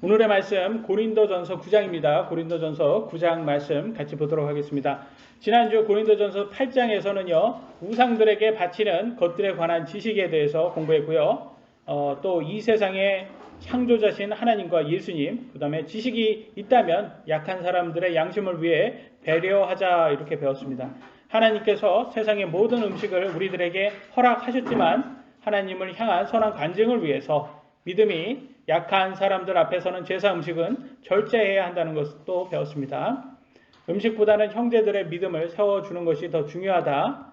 오늘의 말씀 고린도전서 9장입니다. 고린도전서 9장 말씀 같이 보도록 하겠습니다. 지난주 고린도전서 8장에서는요. 우상들에게 바치는 것들에 관한 지식에 대해서 공부했고요. 또 이 세상의 창조자신 하나님과 예수님, 그 다음에 지식이 있다면 약한 사람들의 양심을 위해 배려하자 이렇게 배웠습니다. 하나님께서 세상의 모든 음식을 우리들에게 허락하셨지만 하나님을 향한 선한 간증을 위해서 믿음이 약한 사람들 앞에서는 제사 음식은 절제해야 한다는 것도 배웠습니다. 음식보다는 형제들의 믿음을 세워주는 것이 더 중요하다.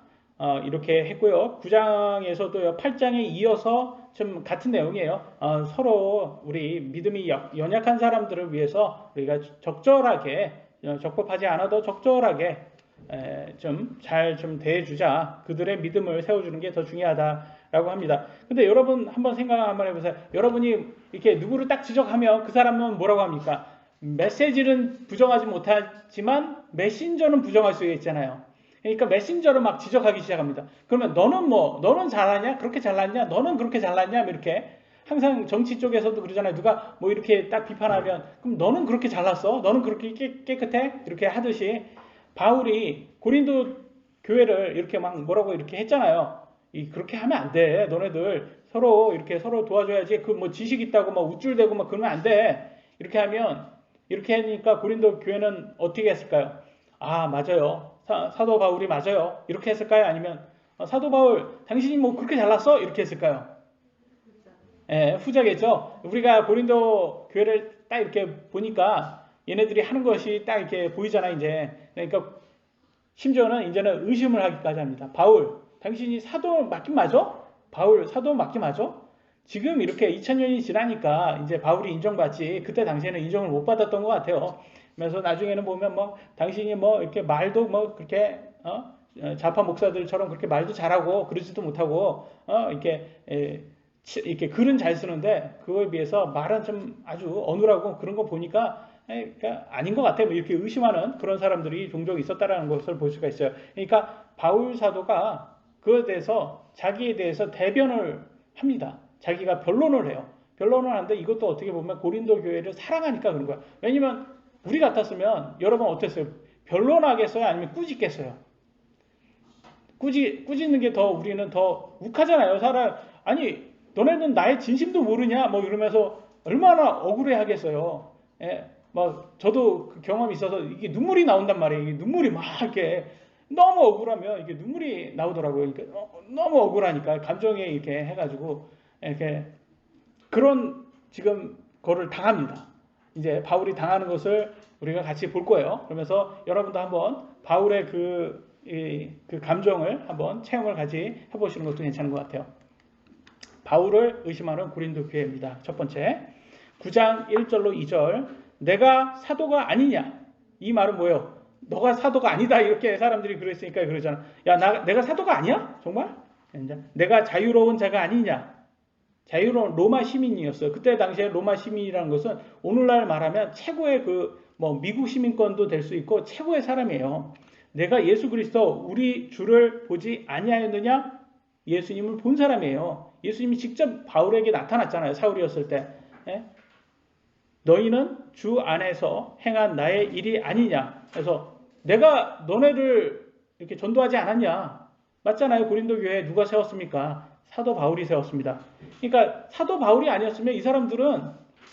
이렇게 했고요. 9장에서도 8장에 이어서 좀 같은 내용이에요. 서로 우리 믿음이 연약한 사람들을 위해서 우리가 적절하게, 적법하지 않아도 적절하게 좀 대해주자. 그들의 믿음을 세워주는 게 더 중요하다라고 합니다. 근데 여러분 한번 생각 한번 해보세요. 여러분이 이렇게 누구를 딱 지적하면 그 사람은 뭐라고 합니까? 메시지는 부정하지 못하지만 메신저는 부정할 수 있잖아요. 그러니까 메신저를 막 지적하기 시작합니다. 그러면 너는 잘하냐? 그렇게 잘났냐? 너는 그렇게 잘났냐? 이렇게 항상 정치 쪽에서도 그러잖아요. 누가 뭐 이렇게 딱 비판하면 그럼 너는 그렇게 잘났어? 너는 그렇게 깨끗해? 이렇게 하듯이 바울이 고린도 교회를 이렇게 막 뭐라고 이렇게 했잖아요. 그렇게 하면 안 돼. 너네들 서로 이렇게 서로 도와줘야지. 그 뭐 지식 있다고 막 우쭐대고 막 그러면 안 돼. 이렇게 하니까 고린도 교회는 어떻게 했을까요? 아, 맞아요. 사도 바울이 맞아요. 이렇게 했을까요? 아니면 사도 바울 당신이 뭐 그렇게 잘났어? 이렇게 했을까요? 예, 후자겠죠. 우리가 고린도 교회를 딱 이렇게 보니까 얘네들이 하는 것이 딱 이렇게 보이잖아, 이제. 그러니까 심지어는 이제는 의심을 하기까지 합니다. 바울, 당신이 사도 맞긴 맞아? 바울 사도 맞긴 맞아? 지금 이렇게 2000년이 지나니까 이제 바울이 인정받지, 그때 당시에는 인정을 못 받았던 것 같아요. 그래서 나중에는 보면 뭐 당신이 뭐 이렇게 말도 뭐 그렇게 좌파 목사들처럼 그렇게 말도 잘하고 그러지도 못하고 이렇게 글은 잘 쓰는데 그거에 비해서 말은 좀 아주 어눌하고 그런 거 보니까 그러니까 아닌 것 같아. 뭐 이렇게 의심하는 그런 사람들이 종종 있었다라는 것을 볼 수가 있어요. 그러니까 바울 사도가 그거에 대해서 자기에 대해서 대변을 합니다. 자기가 변론을 해요. 변론을 하는데 이것도 어떻게 보면 고린도 교회를 사랑하니까 그런 거야. 왜냐면 우리 같았으면 여러분 어땠어요? 변론하겠어요? 아니면 꾸짖겠어요? 꾸짖는 게 더 우리는 더 욱하잖아요. 아니 너네는 나의 진심도 모르냐? 뭐 이러면서 얼마나 억울해 하겠어요. 예, 뭐 저도 그 경험이 있어서 이게 눈물이 나온단 말이에요. 이게 눈물이 막 이렇게 너무 억울하면 이게 눈물이 나오더라고요. 그러니까 너무 억울하니까 감정에 이렇게 해가지고 이렇게 그런 지금 거를 당합니다. 이제 바울이 당하는 것을 우리가 같이 볼 거예요. 그러면서 여러분도 한번 바울의 그 감정을 한번 체험을 같이 해보시는 것도 괜찮은 것 같아요. 바울을 의심하는 고린도 교회입니다. 첫 번째, 9장 1절로 2절. 내가 사도가 아니냐? 이 말은 뭐예요? 너가 사도가 아니다. 이렇게 사람들이 그랬으니까 그러잖아. 야, 내가 사도가 아니야? 정말? 내가 자유로운 자가 아니냐? 자유로운 로마 시민이었어요. 그때 당시에 로마 시민이라는 것은 오늘날 말하면 최고의 미국 시민권도 될 수 있고 최고의 사람이에요. 내가 예수 그리스도 우리 주를 보지 아니하였느냐? 예수님을 본 사람이에요. 예수님이 직접 바울에게 나타났잖아요. 사울이었을 때. 너희는 주 안에서 행한 나의 일이 아니냐. 그래서 내가 너네를 이렇게 전도하지 않았냐. 맞잖아요. 고린도 교회에 누가 세웠습니까? 사도 바울이 세웠습니다. 그러니까 사도 바울이 아니었으면 이 사람들은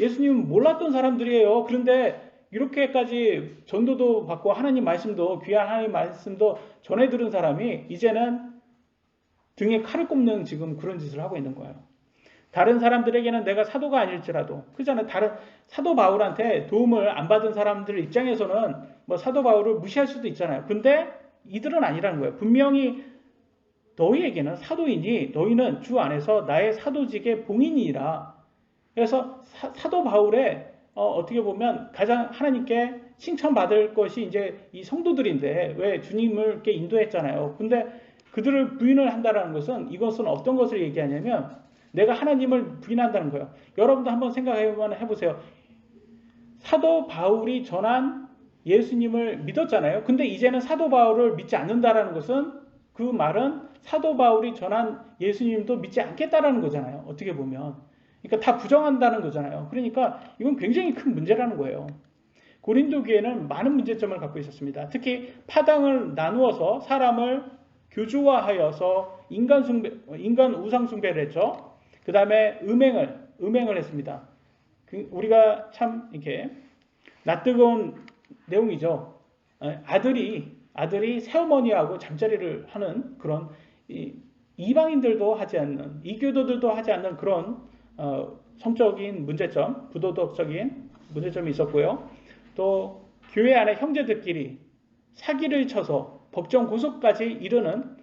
예수님 몰랐던 사람들이에요. 그런데 이렇게까지 전도도 받고 하나님 말씀도 귀한 하나님 말씀도 전해 들은 사람이 이제는 등에 칼을 꼽는 지금 그런 짓을 하고 있는 거예요. 다른 사람들에게는 내가 사도가 아닐지라도 그렇잖아요. 다른 사도 바울한테 도움을 안 받은 사람들 입장에서는 뭐 사도 바울을 무시할 수도 있잖아요. 근데 이들은 아니라는 거예요. 분명히 너희에게는 사도이니 너희는 주 안에서 나의 사도직의 봉인이라. 그래서 사도 바울의 어떻게 보면 가장 하나님께 칭찬받을 것이 이제 이 성도들인데 왜 주님을 이렇게 인도했잖아요. 근데 그들을 부인을 한다는 것은 이것은 어떤 것을 얘기하냐면 내가 하나님을 부인한다는 거예요. 여러분도 한번 해보세요. 사도 바울이 전한 예수님을 믿었잖아요. 근데 이제는 사도 바울을 믿지 않는다라는 것은 그 말은 사도 바울이 전한 예수님도 믿지 않겠다라는 거잖아요. 어떻게 보면. 그러니까 다 부정한다는 거잖아요. 그러니까 이건 굉장히 큰 문제라는 거예요. 고린도 교회는 많은 문제점을 갖고 있었습니다. 특히 파당을 나누어서 사람을 교주화하여서 인간 우상 숭배를 했죠. 그 다음에 음행을 했습니다. 우리가 참 이렇게 낯뜨거운 내용이죠. 아들이 새어머니하고 잠자리를 하는 그런 이방인들도 하지 않는, 이교도들도 하지 않는 그런 성적인 문제점, 부도덕적인 문제점이 있었고요. 또 교회 안에 형제들끼리 사기를 쳐서 법정 고소까지 이르는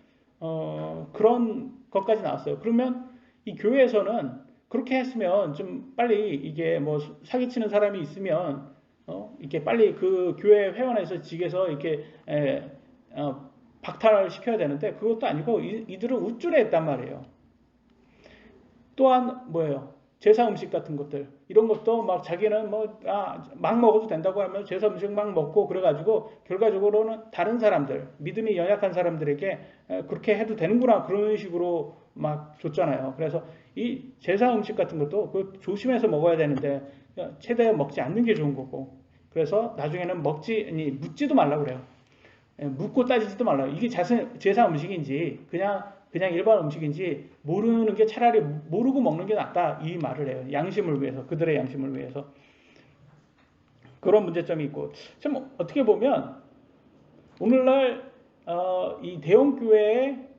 그런 것까지 나왔어요. 그러면 이 교회에서는 그렇게 했으면 좀 빨리 이게 뭐 사기치는 사람이 있으면 이렇게 빨리 그 교회 회원에서 직에서 이렇게 박탈을 시켜야 되는데 그것도 아니고 이들은 우쭐해 했단 말이에요. 또한 뭐예요? 제사 음식 같은 것들 이런 것도 막 자기는 막 먹어도 된다고 하면 제사 음식 막 먹고 그래가지고 결과적으로는 다른 사람들 믿음이 연약한 사람들에게 그렇게 해도 되는구나 그런 식으로 막 줬잖아요. 그래서 이 제사 음식 같은 것도 그 조심해서 먹어야 되는데 최대한 먹지 않는 게 좋은 거고 그래서 나중에는 묻지도 말라 그래요. 묻고 따지지도 말라. 이게 제사 음식인지 그냥 일반 음식인지 모르는 게 차라리 모르고 먹는 게 낫다 이 말을 해요. 양심을 위해서 그들의 양심을 위해서 그런 문제점이 있고 참 어떻게 보면 오늘날 이 대형 교회에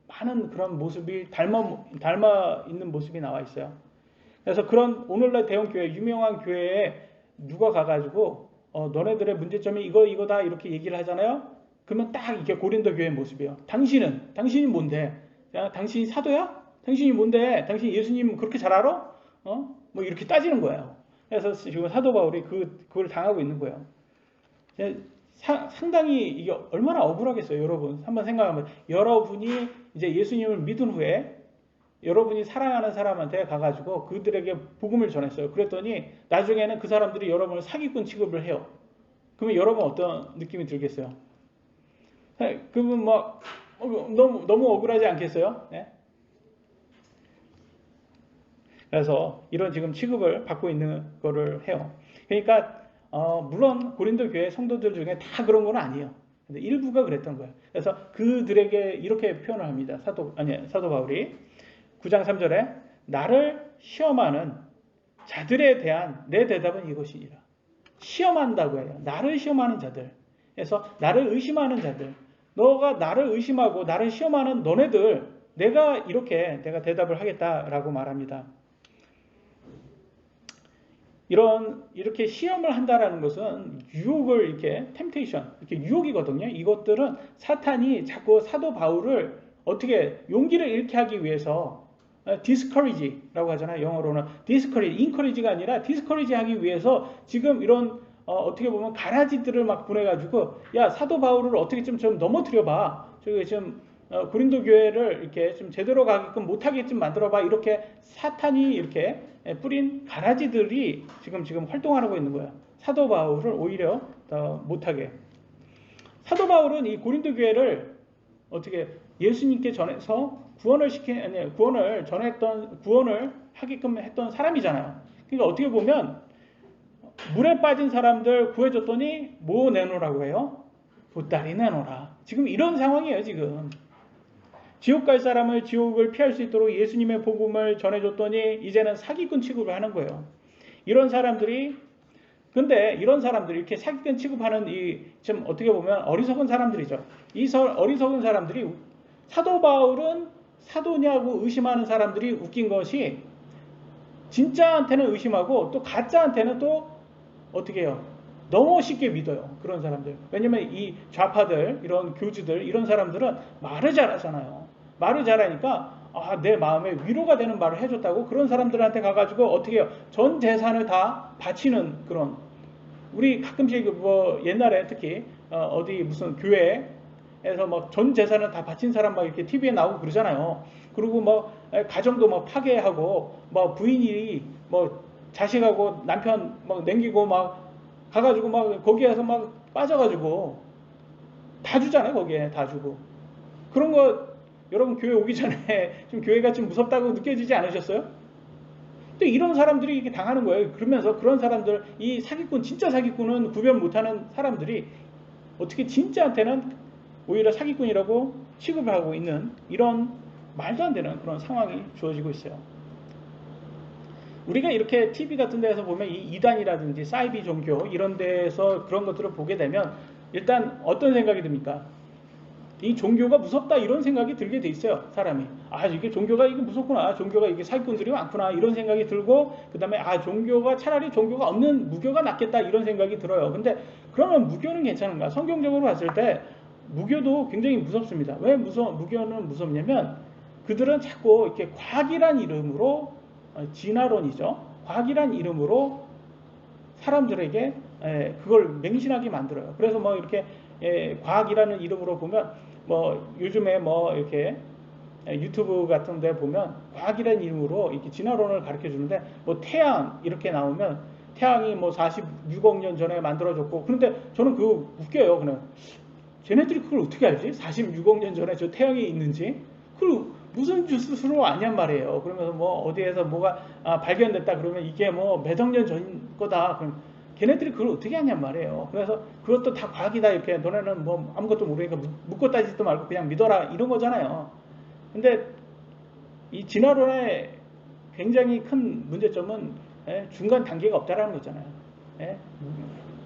많은 그런 모습이 닮아 있는 모습이 나와 있어요. 그래서 그런 오늘날 대형 교회 유명한 교회에 누가 가가지고 너네들의 문제점이 이거다 이렇게 얘기를 하잖아요. 그러면 딱 이게 고린도 교회의 모습이에요. 당신이 뭔데? 야, 당신이 사도야? 당신이 뭔데? 당신 예수님 그렇게 잘 알아? 뭐 이렇게 따지는 거예요. 그래서 지금 사도 바울이 그걸 당하고 있는 거예요. 상당히 이게 얼마나 억울하겠어요, 여러분. 한번 생각하면 여러분이 이제 예수님을 믿은 후에 여러분이 사랑하는 사람한테 가가지고 그들에게 복음을 전했어요. 그랬더니 나중에는 그 사람들이 여러분을 사기꾼 취급을 해요. 그러면 여러분 어떤 느낌이 들겠어요? 그러면 막 너무 억울하지 않겠어요? 네? 그래서 이런 지금 취급을 받고 있는 거를 해요. 그러니까 물론 고린도 교회 성도들 중에 다 그런 건 아니에요. 근데 일부가 그랬던 거예요. 그래서 그들에게 이렇게 표현을 합니다. 사도 바울이 9장 3절에 나를 시험하는 자들에 대한 내 대답은 이것이니라. 시험한다고 해요. 나를 시험하는 자들. 그래서 나를 의심하는 자들. 너가 나를 의심하고 나를 시험하는 너네들 내가 대답을 하겠다라고 말합니다. 이렇게 시험을 한다라는 것은 유혹을 이렇게 유혹이거든요. 이것들은 사탄이 자꾸 사도 바울을 어떻게 용기를 잃게 하기 위해서 discourage라고 하잖아요. 영어로는 encourage가 아니라 discourage 하기 위해서 지금 이런 어떻게 보면 가라지들을 막 보내가지고 야 사도 바울을 어떻게 좀 넘어뜨려봐. 저기 지금 고린도 교회를 이렇게 좀 제대로 가게끔 못하게 좀 만들어봐. 이렇게 사탄이 이렇게 뿌린 가라지들이 지금 활동하고 있는 거예요. 사도 바울을 오히려 더 못하게. 사도 바울은 이 고린도 교회를 어떻게 예수님께 전해서 구원을 하게끔 했던 사람이잖아요. 그러니까 어떻게 보면 물에 빠진 사람들 구해줬더니 뭐 내놓으라고 해요? 보따리 내놓으라. 지금 이런 상황이에요. 지금 지옥 갈 사람을 지옥을 피할 수 있도록 예수님의 복음을 전해줬더니 이제는 사기꾼 취급을 하는 거예요. 근데 이런 사람들이 이렇게 사기꾼 취급하는 지금 어떻게 보면 어리석은 사람들이죠. 어리석은 사람들이 사도 바울은 사도냐고 의심하는 사람들이 웃긴 것이 진짜한테는 의심하고 또 가짜한테는 또 어떻게 해요? 너무 쉽게 믿어요. 그런 사람들. 왜냐면 이 좌파들, 이런 교주들, 이런 사람들은 말을 잘하잖아요. 말을 잘하니까 내 마음에 위로가 되는 말을 해줬다고 그런 사람들한테 가가지고 어떻게 해요? 전 재산을 다 바치는 그런. 우리 가끔씩 옛날에 특히 어디 무슨 교회에서 막 전 재산을 다 바친 사람 막 이렇게 TV에 나오고 그러잖아요. 그리고 가정도 파괴하고 부인이 자식하고 남편 남기고 가가지고 거기에서 빠져가지고 다 주잖아요. 거기에 다 주고. 그런 거 여러분 교회 오기 전에 좀 교회가 좀 무섭다고 느껴지지 않으셨어요? 또 이런 사람들이 이렇게 당하는 거예요. 그러면서 그런 사람들, 이 사기꾼, 진짜 사기꾼은 구별 못하는 사람들이 어떻게 진짜한테는 오히려 사기꾼이라고 취급을 하고 있는 이런 말도 안 되는 그런 상황이 주어지고 있어요. 우리가 이렇게 TV 같은 데서 보면 이 이단이라든지 사이비 종교 이런 데서 그런 것들을 보게 되면 일단 어떤 생각이 듭니까? 이 종교가 무섭다 이런 생각이 들게 돼 있어요. 사람이. 아, 이게 종교가 이게 무섭구나. 종교가 이게 사기꾼들이 많구나. 이런 생각이 들고 그다음에 아, 종교가 차라리 종교가 없는 무교가 낫겠다 이런 생각이 들어요. 근데 그러면 무교는 괜찮은가? 성경적으로 봤을 때 무교도 굉장히 무섭습니다. 왜 무교는 무섭냐면 그들은 자꾸 이렇게 과학이란 이름으로 진화론이죠. 과학이란 이름으로 사람들에게 그걸 맹신하게 만들어요. 그래서 뭐 이렇게 과학이라는 이름으로 보면 뭐 요즘에 뭐 이렇게 유튜브 같은 데 보면 과학이라는 이름으로 이렇게 진화론을 가르쳐 주는데 뭐 태양 이렇게 나오면 태양이 뭐 46억 년 전에 만들어졌고 그런데 저는 그거 웃겨요. 그냥 쟤네들이 그걸 어떻게 알지? 46억 년 전에 저 태양이 있는지 그걸 무슨 스스로 아냔 말이에요. 그러면서 뭐 어디에서 뭐가 발견됐다 그러면 이게 뭐 몇억 년 전 거다. 그럼 걔네들이 그걸 어떻게 하냔 말이에요. 그래서 그것도 다 과학이다 이렇게 너네는 뭐 아무것도 모르니까 묻고 따지지도 말고 그냥 믿어라 이런 거잖아요. 근데 이 진화론의 굉장히 큰 문제점은 중간 단계가 없다라는 거잖아요.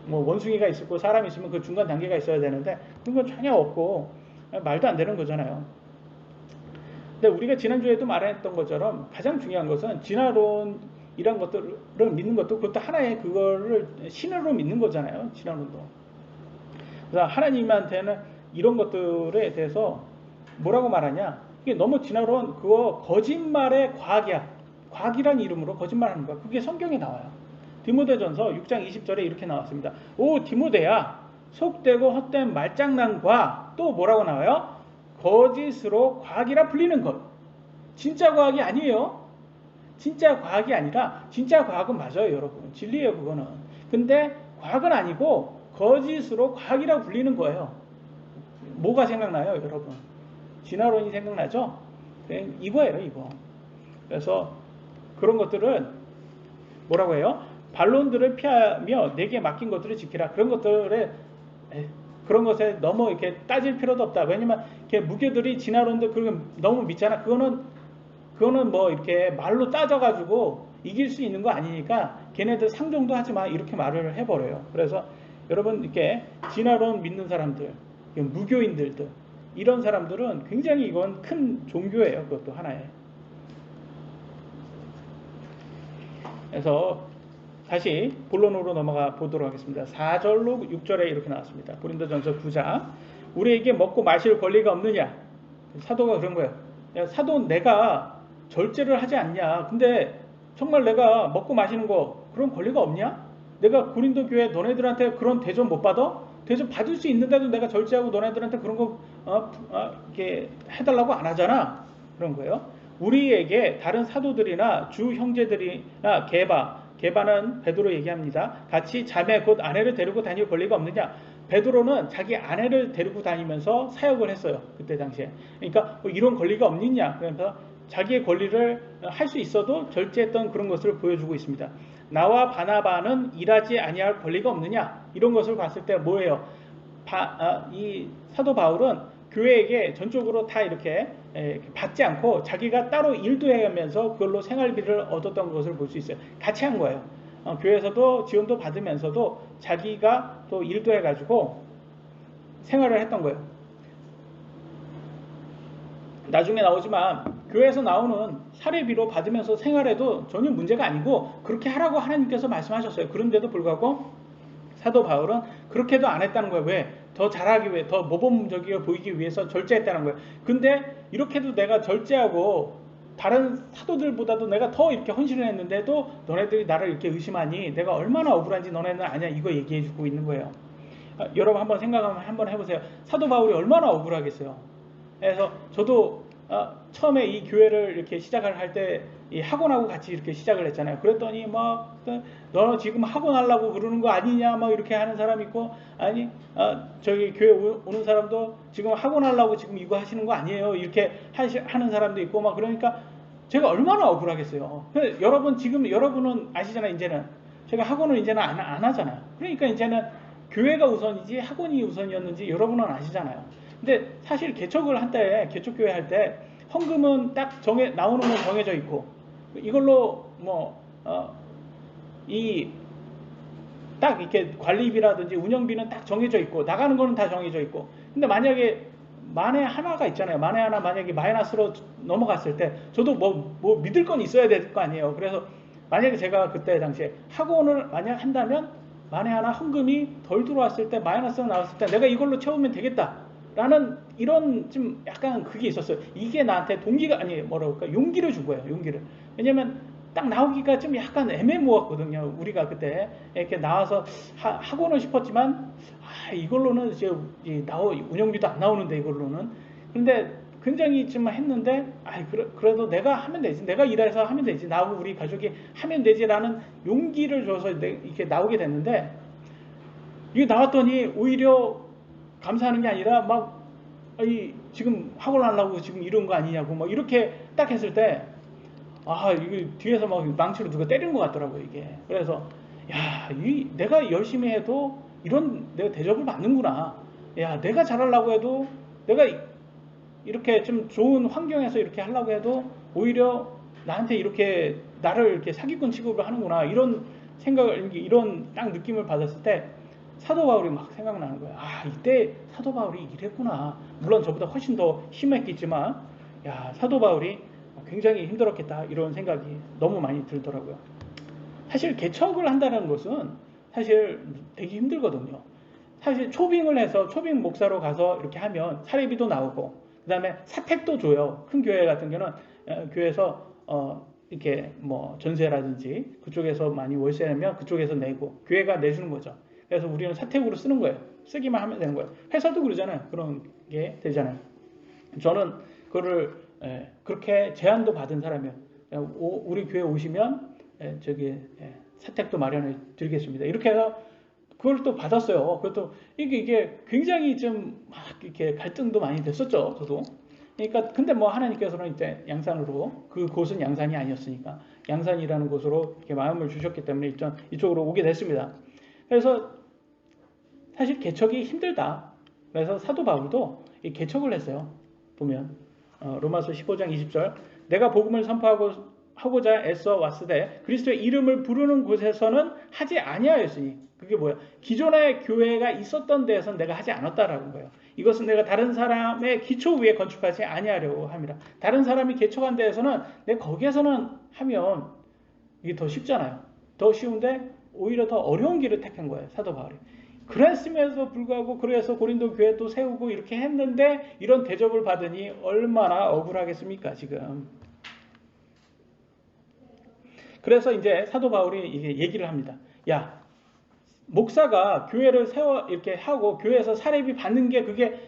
뭐 원숭이가 있고 사람이 있으면 그 중간 단계가 있어야 되는데 그런 건 전혀 없고 말도 안 되는 거잖아요. 근데 우리가 지난주에도 말했던 것처럼 가장 중요한 것은 진화론 이런 것들을 믿는 것도 그것도 하나의 그거를 신으로 믿는 거잖아요. 진화론도. 그래서 하나님한테는 이런 것들에 대해서 뭐라고 말하냐? 이게 너무 진화론 그거 거짓말의 과학이야. 과학이란 이름으로 거짓말하는 거야. 그게 성경에 나와요. 디모데전서 6장 20절에 이렇게 나왔습니다. 오 디모데야 속되고 헛된 말장난과 또 뭐라고 나와요? 거짓으로 과학이라 불리는 것. 진짜 과학이 아니에요. 진짜 과학이 아니라 진짜 과학은 맞아요 여러분. 진리예요 그거는. 근데 과학은 아니고 거짓으로 과학이라 불리는 거예요. 뭐가 생각나요 여러분? 진화론이 생각나죠? 이거예요 이거. 그래서 그런 것들은 뭐라고 해요? 반론들을 피하며 내게 맡긴 것들을 지키라. 그런 것에 너무 이렇게 따질 필요도 없다. 왜냐면 무교들이 진화론들 그런 너무 믿잖아. 그거는 뭐 이렇게 말로 따져가지고 이길 수 있는 거 아니니까 걔네들 상종도 하지 마 이렇게 말을 해버려요. 그래서 여러분 이렇게 진화론 믿는 사람들, 무교인들들 이런 사람들은 굉장히 이건 큰 종교예요. 그것도 하나의. 그래서 다시 본론으로 넘어가 보도록 하겠습니다. 4절로 6절에 이렇게 나왔습니다. 고린도전서 9장. 우리에게 먹고 마실 권리가 없느냐? 사도가 그런 거예요. 야, 사도 내가 절제를 하지 않냐? 근데 정말 내가 먹고 마시는 거 그런 권리가 없냐? 내가 고린도 교회 너네들한테 그런 대접 못 받아? 대접 받을 수 있는데도 내가 절제하고 너네들한테 그런 거 이렇게 해달라고 안 하잖아. 그런 거예요. 우리에게 다른 사도들이나 주 형제들이나 게바는 베드로 얘기합니다. 같이 자매 곧 아내를 데리고 다닐 권리가 없느냐? 베드로는 자기 아내를 데리고 다니면서 사역을 했어요. 그때 당시에. 그러니까 뭐 이런 권리가 없느냐? 그래서 자기의 권리를 할 수 있어도 절제했던 그런 것을 보여주고 있습니다. 나와 바나바는 일하지 아니할 권리가 없느냐? 이런 것을 봤을 때 뭐예요? 이 사도 바울은 교회에게 전적으로 다 이렇게 받지 않고 자기가 따로 일도 해가면서 그걸로 생활비를 얻었던 것을 볼 수 있어요. 같이 한 거예요. 교회에서도 지원도 받으면서도 자기가 또 일도 해가지고 생활을 했던 거예요. 나중에 나오지만 교회에서 나오는 사례비로 받으면서 생활해도 전혀 문제가 아니고 그렇게 하라고 하나님께서 말씀하셨어요. 그런데도 불구하고 사도 바울은 그렇게도 안 했다는 거예요. 왜? 더 잘하기 위해, 더 모범적이어 보이기 위해서 절제했다는 거예요. 근데 이렇게도 내가 절제하고 다른 사도들보다도 내가 더 이렇게 헌신을 했는데도 너네들이 나를 이렇게 의심하니 내가 얼마나 억울한지 너네는 아냐 이거 얘기해주고 있는 거예요. 여러분 한번 한번 해보세요. 사도 바울이 얼마나 억울하겠어요. 그래서 저도 처음에 이 교회를 이렇게 시작을 할 때 이 학원하고 같이 이렇게 시작을 했잖아요. 그랬더니 막 너 지금 학원 하려고 그러는 거 아니냐 막 이렇게 하는 사람 있고 아니 저기 교회 오는 사람도 지금 학원 하려고 지금 이거 하시는 거 아니에요 이렇게 하는 사람도 있고 막 그러니까 제가 얼마나 억울하겠어요. 여러분 지금 여러분은 아시잖아요. 이제는 제가 학원을 이제는 안 하잖아요. 그러니까 이제는 교회가 우선이지 학원이 우선이었는지 여러분은 아시잖아요. 근데 사실 개척을 할 때, 개척교회 할 때 헌금은 딱 나오는 건 정해져 있고 이걸로 딱 이렇게 관리비라든지 운영비는 딱 정해져 있고 나가는 거는 다 정해져 있고. 근데 만약에 만에 하나가 있잖아요. 만에 하나 만약에 마이너스로 넘어갔을 때 저도 뭐 믿을 건 있어야 될 거 아니에요. 그래서 만약에 제가 그때 당시에 학원을 만약 한다면 만에 하나 헌금이 덜 들어왔을 때 마이너스가 나왔을 때 내가 이걸로 채우면 되겠다라는 이런 좀 약간 그게 있었어요. 이게 나한테 동기가 아니 뭐라고 할까 용기를 준 거예요. 용기를. 왜냐면 딱 나오기가 좀 약간 애매모호했거든요. 우리가 그때 이렇게 나와서 하고는 싶었지만 이걸로는 이제 운영비도 안 나오는데 이걸로는. 근데 굉장히 좀 했는데 그래도 내가 하면 되지. 내가 일해서 하면 되지. 나하고 우리 가족이 하면 되지라는 용기를 줘서 이렇게 나오게 됐는데 이게 나왔더니 오히려 감사하는 게 아니라 막 지금 학원 하려고 지금 이런 거 아니냐고 막 이렇게 딱 했을 때 이게 뒤에서 막 망치로 누가 때리는 것 같더라고요, 이게. 그래서, 내가 열심히 해도 이런 내가 대접을 받는구나. 내가 잘하려고 해도 내가 이렇게 좀 좋은 환경에서 이렇게 하려고 해도 오히려 나한테 이렇게 나를 이렇게 사기꾼 취급을 하는구나. 이런 생각을, 이런 딱 느낌을 받았을 때 사도 바울이 막 생각나는 거예요. 이때 사도 바울이 이랬구나. 물론 저보다 훨씬 더 심했겠지만, 사도 바울이 굉장히 힘들었겠다 이런 생각이 너무 많이 들더라고요. 사실 개척을 한다는 것은 사실 되게 힘들거든요. 사실 초빙을 해서 초빙 목사로 가서 이렇게 하면 사례비도 나오고 그 다음에 사택도 줘요. 큰 교회 같은 경우는 교회에서 이렇게 뭐 전세라든지 그쪽에서 많이 월세 내면 그쪽에서 내고 교회가 내주는 거죠. 그래서 우리는 사택으로 쓰는 거예요. 쓰기만 하면 되는 거예요. 회사도 그러잖아요. 그런 게 되잖아요. 저는 그거를 그렇게 제안도 받은 사람이에요. 우리 교회 오시면 사택도 마련해 드리겠습니다. 이렇게 해서 그걸 또 받았어요. 그것도 이게 굉장히 좀 막 이렇게 갈등도 많이 됐었죠. 저도. 그러니까 근데 뭐 하나님께서는 이제 양산으로 그곳은 양산이 아니었으니까 양산이라는 곳으로 이렇게 마음을 주셨기 때문에 이쪽으로 오게 됐습니다. 그래서 사실 개척이 힘들다. 그래서 사도 바울도 이 개척을 했어요. 보면 로마서 15장 20절 내가 복음을 선포하고자 애써 왔으되 그리스도의 이름을 부르는 곳에서는 하지 아니하였으니 그게 뭐야? 기존의 교회가 있었던 데에서는 내가 하지 않았다라는 거예요. 이것은 내가 다른 사람의 기초 위에 건축하지 아니하려고 합니다. 다른 사람이 개척한 데에서는 내가 거기에서는 하면 이게 더 쉽잖아요. 더 쉬운데 오히려 더 어려운 길을 택한 거예요. 사도 바울이. 그랬음에도 불구하고 그래서 고린도 교회 또 세우고 이렇게 했는데 이런 대접을 받으니 얼마나 억울하겠습니까 지금. 그래서 이제 사도 바울이 이게 얘기를 합니다. 목사가 교회를 세워 이렇게 하고 교회에서 사례비 받는 게 그게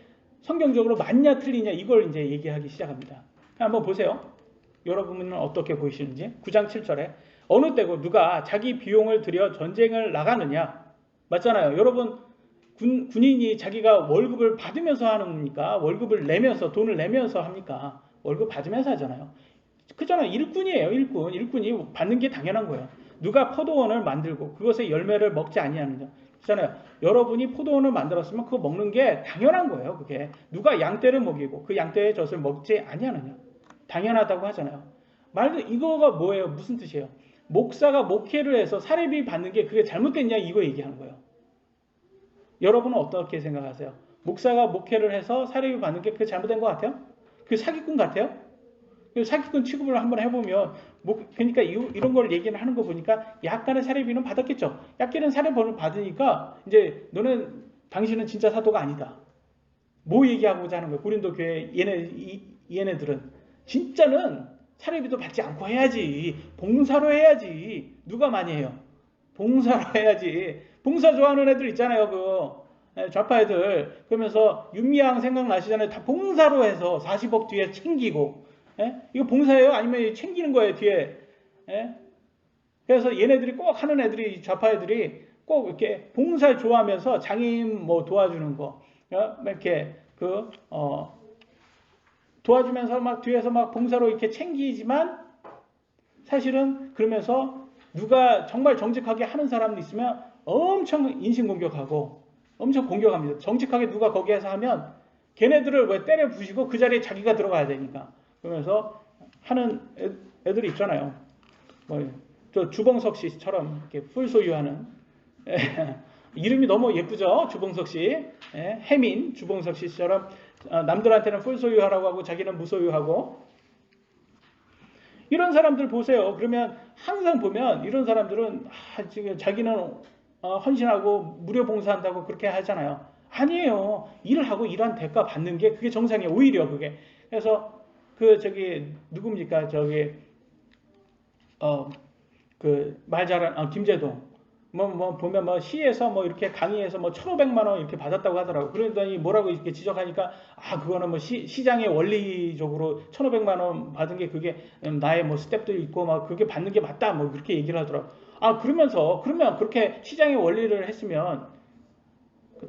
성경적으로 맞냐 틀리냐 이걸 이제 얘기하기 시작합니다. 한번 보세요. 여러분은 어떻게 보이시는지. 9장 7절에 어느 때고 누가 자기 비용을 들여 전쟁을 나가느냐. 맞잖아요. 여러분 군인이 자기가 월급을 받으면서 하는 겁니까? 월급을 내면서 돈을 내면서 합니까? 월급 받으면서 하잖아요. 그잖아요. 일꾼이에요. 일꾼이 받는 게 당연한 거예요. 누가 포도원을 만들고 그것의 열매를 먹지 아니하느냐. 그렇잖아요. 여러분이 포도원을 만들었으면 그거 먹는 게 당연한 거예요. 그게 누가 양떼를 먹이고 그 양떼의 젖을 먹지 아니하느냐. 당연하다고 하잖아요. 말도 이거가 뭐예요? 무슨 뜻이에요? 목사가 목회를 해서 사례비 받는 게 그게 잘못됐냐 이거 얘기하는 거예요. 여러분은 어떻게 생각하세요? 목사가 목회를 해서 사례비 받는 게 그게 잘못된 것 같아요? 그게 사기꾼 같아요? 사기꾼 취급을 한번 해보면 그러니까 이런 걸 얘기를 하는 거 보니까 약간의 사례비는 받았겠죠. 약간의 사례비를 받으니까 이제 당신은 진짜 사도가 아니다. 뭐 얘기하고자 하는 거예요? 고린도 교회 얘네들은 진짜는 사례비도 받지 않고 해야지. 봉사로 해야지. 누가 많이 해요? 봉사로 해야지. 봉사 좋아하는 애들 있잖아요. 좌파 애들. 그러면서 윤미향 생각나시잖아요. 다 봉사로 해서 40억 뒤에 챙기고. 이거 봉사예요? 아니면 챙기는 거예요, 뒤에? 그래서 얘네들이 꼭 하는 애들이, 좌파 애들이 꼭 이렇게 봉사 좋아하면서 장애인 뭐 도와주는 거, 이렇게 도와주면서 막 뒤에서 막 봉사로 이렇게 챙기지만 사실은 그러면서 누가 정말 정직하게 하는 사람이 있으면 엄청 인신공격하고 엄청 공격합니다. 정직하게 누가 거기에서 하면 걔네들을 왜 때려 부시고 그 자리에 자기가 들어가야 되니까. 그러면서 하는 애들이 있잖아요. 뭐, 저 주봉석 씨처럼 이렇게 풀 소유하는 이름이 너무 예쁘죠? 주봉석 씨. 해민 주봉석 씨처럼 남들한테는 풀 소유하라고 하고 자기는 무소유하고 이런 사람들 보세요. 그러면 항상 보면 이런 사람들은 지금 자기는 헌신하고 무료 봉사한다고 그렇게 하잖아요. 아니에요. 일을 하고 일한 대가 받는 게 그게 정상이에요. 오히려 그게. 그래서 누굽니까? 그 말 잘하는 김재동. 보면 시에서 이렇게 강의해서 1,500만 원 이렇게 받았다고 하더라고. 그러더니 뭐라고 이렇게 지적하니까 그거는 시장의 원리적으로 1,500만 원 받은 게 그게 나의 스텝도 있고 그게 받는 게 맞다 그렇게 얘기를 하더라고. 그러면 그렇게 시장의 원리를 했으면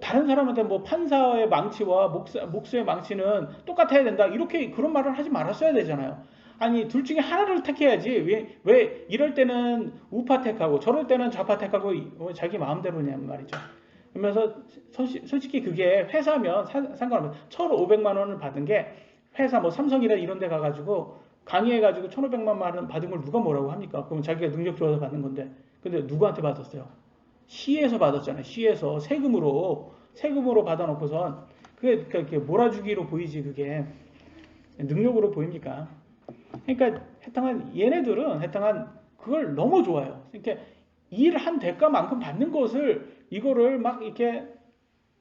다른 사람한테 판사의 망치와 목수의 망치는 똑같아야 된다. 이렇게 그런 말을 하지 말았어야 되잖아요. 아니 둘 중에 하나를 택해야지 왜 이럴 때는 우파 택하고 저럴 때는 좌파 택하고 자기 마음대로냐는 말이죠. 그러면서 솔직히 그게 회사면 상관없어요. 1,500만 원을 받은 게 회사 삼성이나 이런 데 가가지고 강의해가지고 1,500만 원 받은 걸 누가 뭐라고 합니까? 그럼 자기가 능력 좋아서 받는 건데. 근데 누구한테 받았어요? 시에서 받았잖아요. 시에서 세금으로 받아놓고선 그게 몰아주기로 보이지 그게 능력으로 보입니까? 그러니까 얘네들은 그걸 너무 좋아요. 그러니까 일한 대가만큼 받는 것을 이거를 이렇게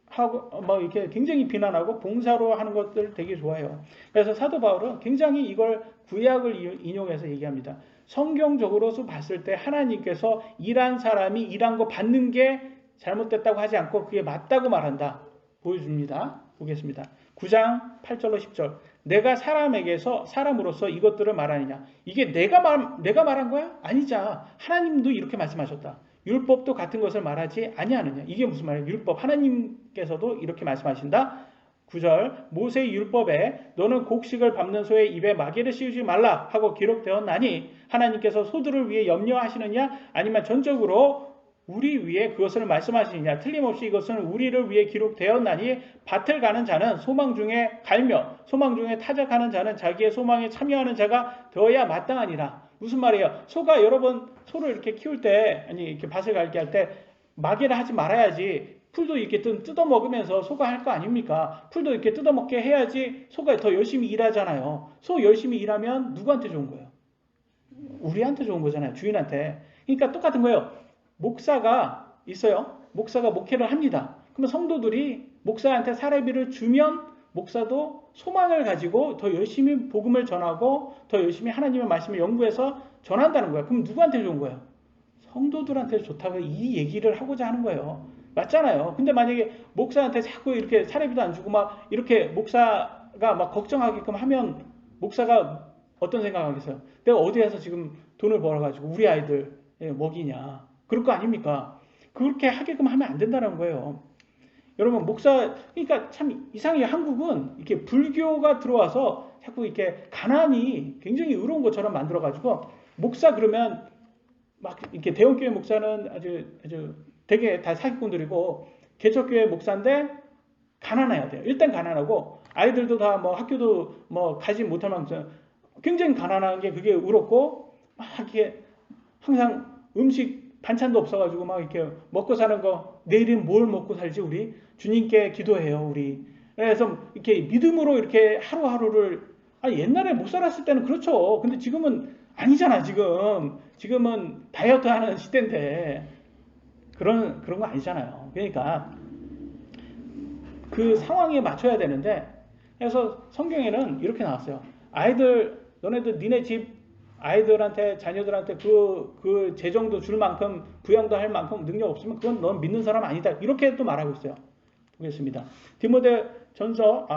하고 이렇게 굉장히 비난하고 봉사로 하는 것들 되게 좋아해요. 그래서 사도 바울은 굉장히 이걸 구약을 인용해서 얘기합니다. 성경적으로서 봤을 때 하나님께서 일한 사람이 일한 거 받는 게 잘못됐다고 하지 않고 그게 맞다고 말한다. 보여줍니다. 보겠습니다. 9장 8절로 10절. 내가 사람으로서 이것들을 말하느냐. 이게 내가 말한 거야? 아니자. 하나님도 이렇게 말씀하셨다. 율법도 같은 것을 말하지 아니하느냐. 이게 무슨 말이에요? 율법. 하나님께서도 이렇게 말씀하신다. 9절. 모세의 율법에 너는 곡식을 밟는 소의 입에 마개를 씌우지 말라 하고 기록되었나니 하나님께서 소들을 위해 염려하시느냐 아니면 전적으로 우리 위에 그것을 말씀하시느냐. 틀림없이 이것은 우리를 위해 기록되었나니 밭을 가는 자는 소망 중에 갈며 소망 중에 타작하는 자는 자기의 소망에 참여하는 자가 되어야 마땅하니라. 무슨 말이에요? 여러분 소를 이렇게 키울 때 이렇게 밭을 갈게 할 때 마개를 하지 말아야지. 풀도 이렇게 뜯어 먹으면서 소가 할 거 아닙니까? 풀도 이렇게 뜯어 먹게 해야지 소가 더 열심히 일하잖아요. 소 열심히 일하면 누구한테 좋은 거예요? 우리한테 좋은 거잖아요. 주인한테. 그러니까 똑같은 거예요. 목사가 있어요. 목사가 목회를 합니다. 그러면 성도들이 목사한테 사례비를 주면 목사도 소망을 가지고 더 열심히 복음을 전하고 더 열심히 하나님의 말씀을 연구해서 전한다는 거예요. 그럼 누구한테 좋은 거예요? 성도들한테 좋다고 이 얘기를 하고자 하는 거예요. 맞잖아요. 근데 만약에 목사한테 자꾸 이렇게 사례비도 안 주고 이렇게 목사가 걱정하게끔 하면 목사가 어떤 생각하겠어요? 내가 어디에서 지금 돈을 벌어가지고 우리 아이들 먹이냐. 그럴 거 아닙니까? 그렇게 하게끔 하면 안 된다는 거예요. 여러분 그러니까 참 이상해요. 한국은 이렇게 불교가 들어와서 자꾸 이렇게 가난이 굉장히 의로운 것처럼 만들어가지고 목사 그러면 이렇게 대형교회 목사는 아주 되게 다 사기꾼들이고 개척교회 목사인데 가난해야 돼요. 일단 가난하고 아이들도 다 학교도 가지 못할 만큼 굉장히 가난한 게 그게 의롭고 이렇게 항상 음식 반찬도 없어가지고 이렇게 먹고 사는 거 내일은 뭘 먹고 살지 우리 주님께 기도해요 우리. 그래서 이렇게 믿음으로 이렇게 하루하루를 옛날에 못 살았을 때는 그렇죠. 근데 지금은 아니잖아. 지금은 다이어트 하는 시대인데 그런 거 아니잖아요. 그러니까 그 상황에 맞춰야 되는데 그래서 성경에는 이렇게 나왔어요. 너네들 니네 집 아이들한테 자녀들한테 그 재정도 줄 만큼 부양도 할 만큼 능력 없으면 그건 넌 믿는 사람 아니다. 이렇게 또 말하고 있어요. 보겠습니다. 디모데전서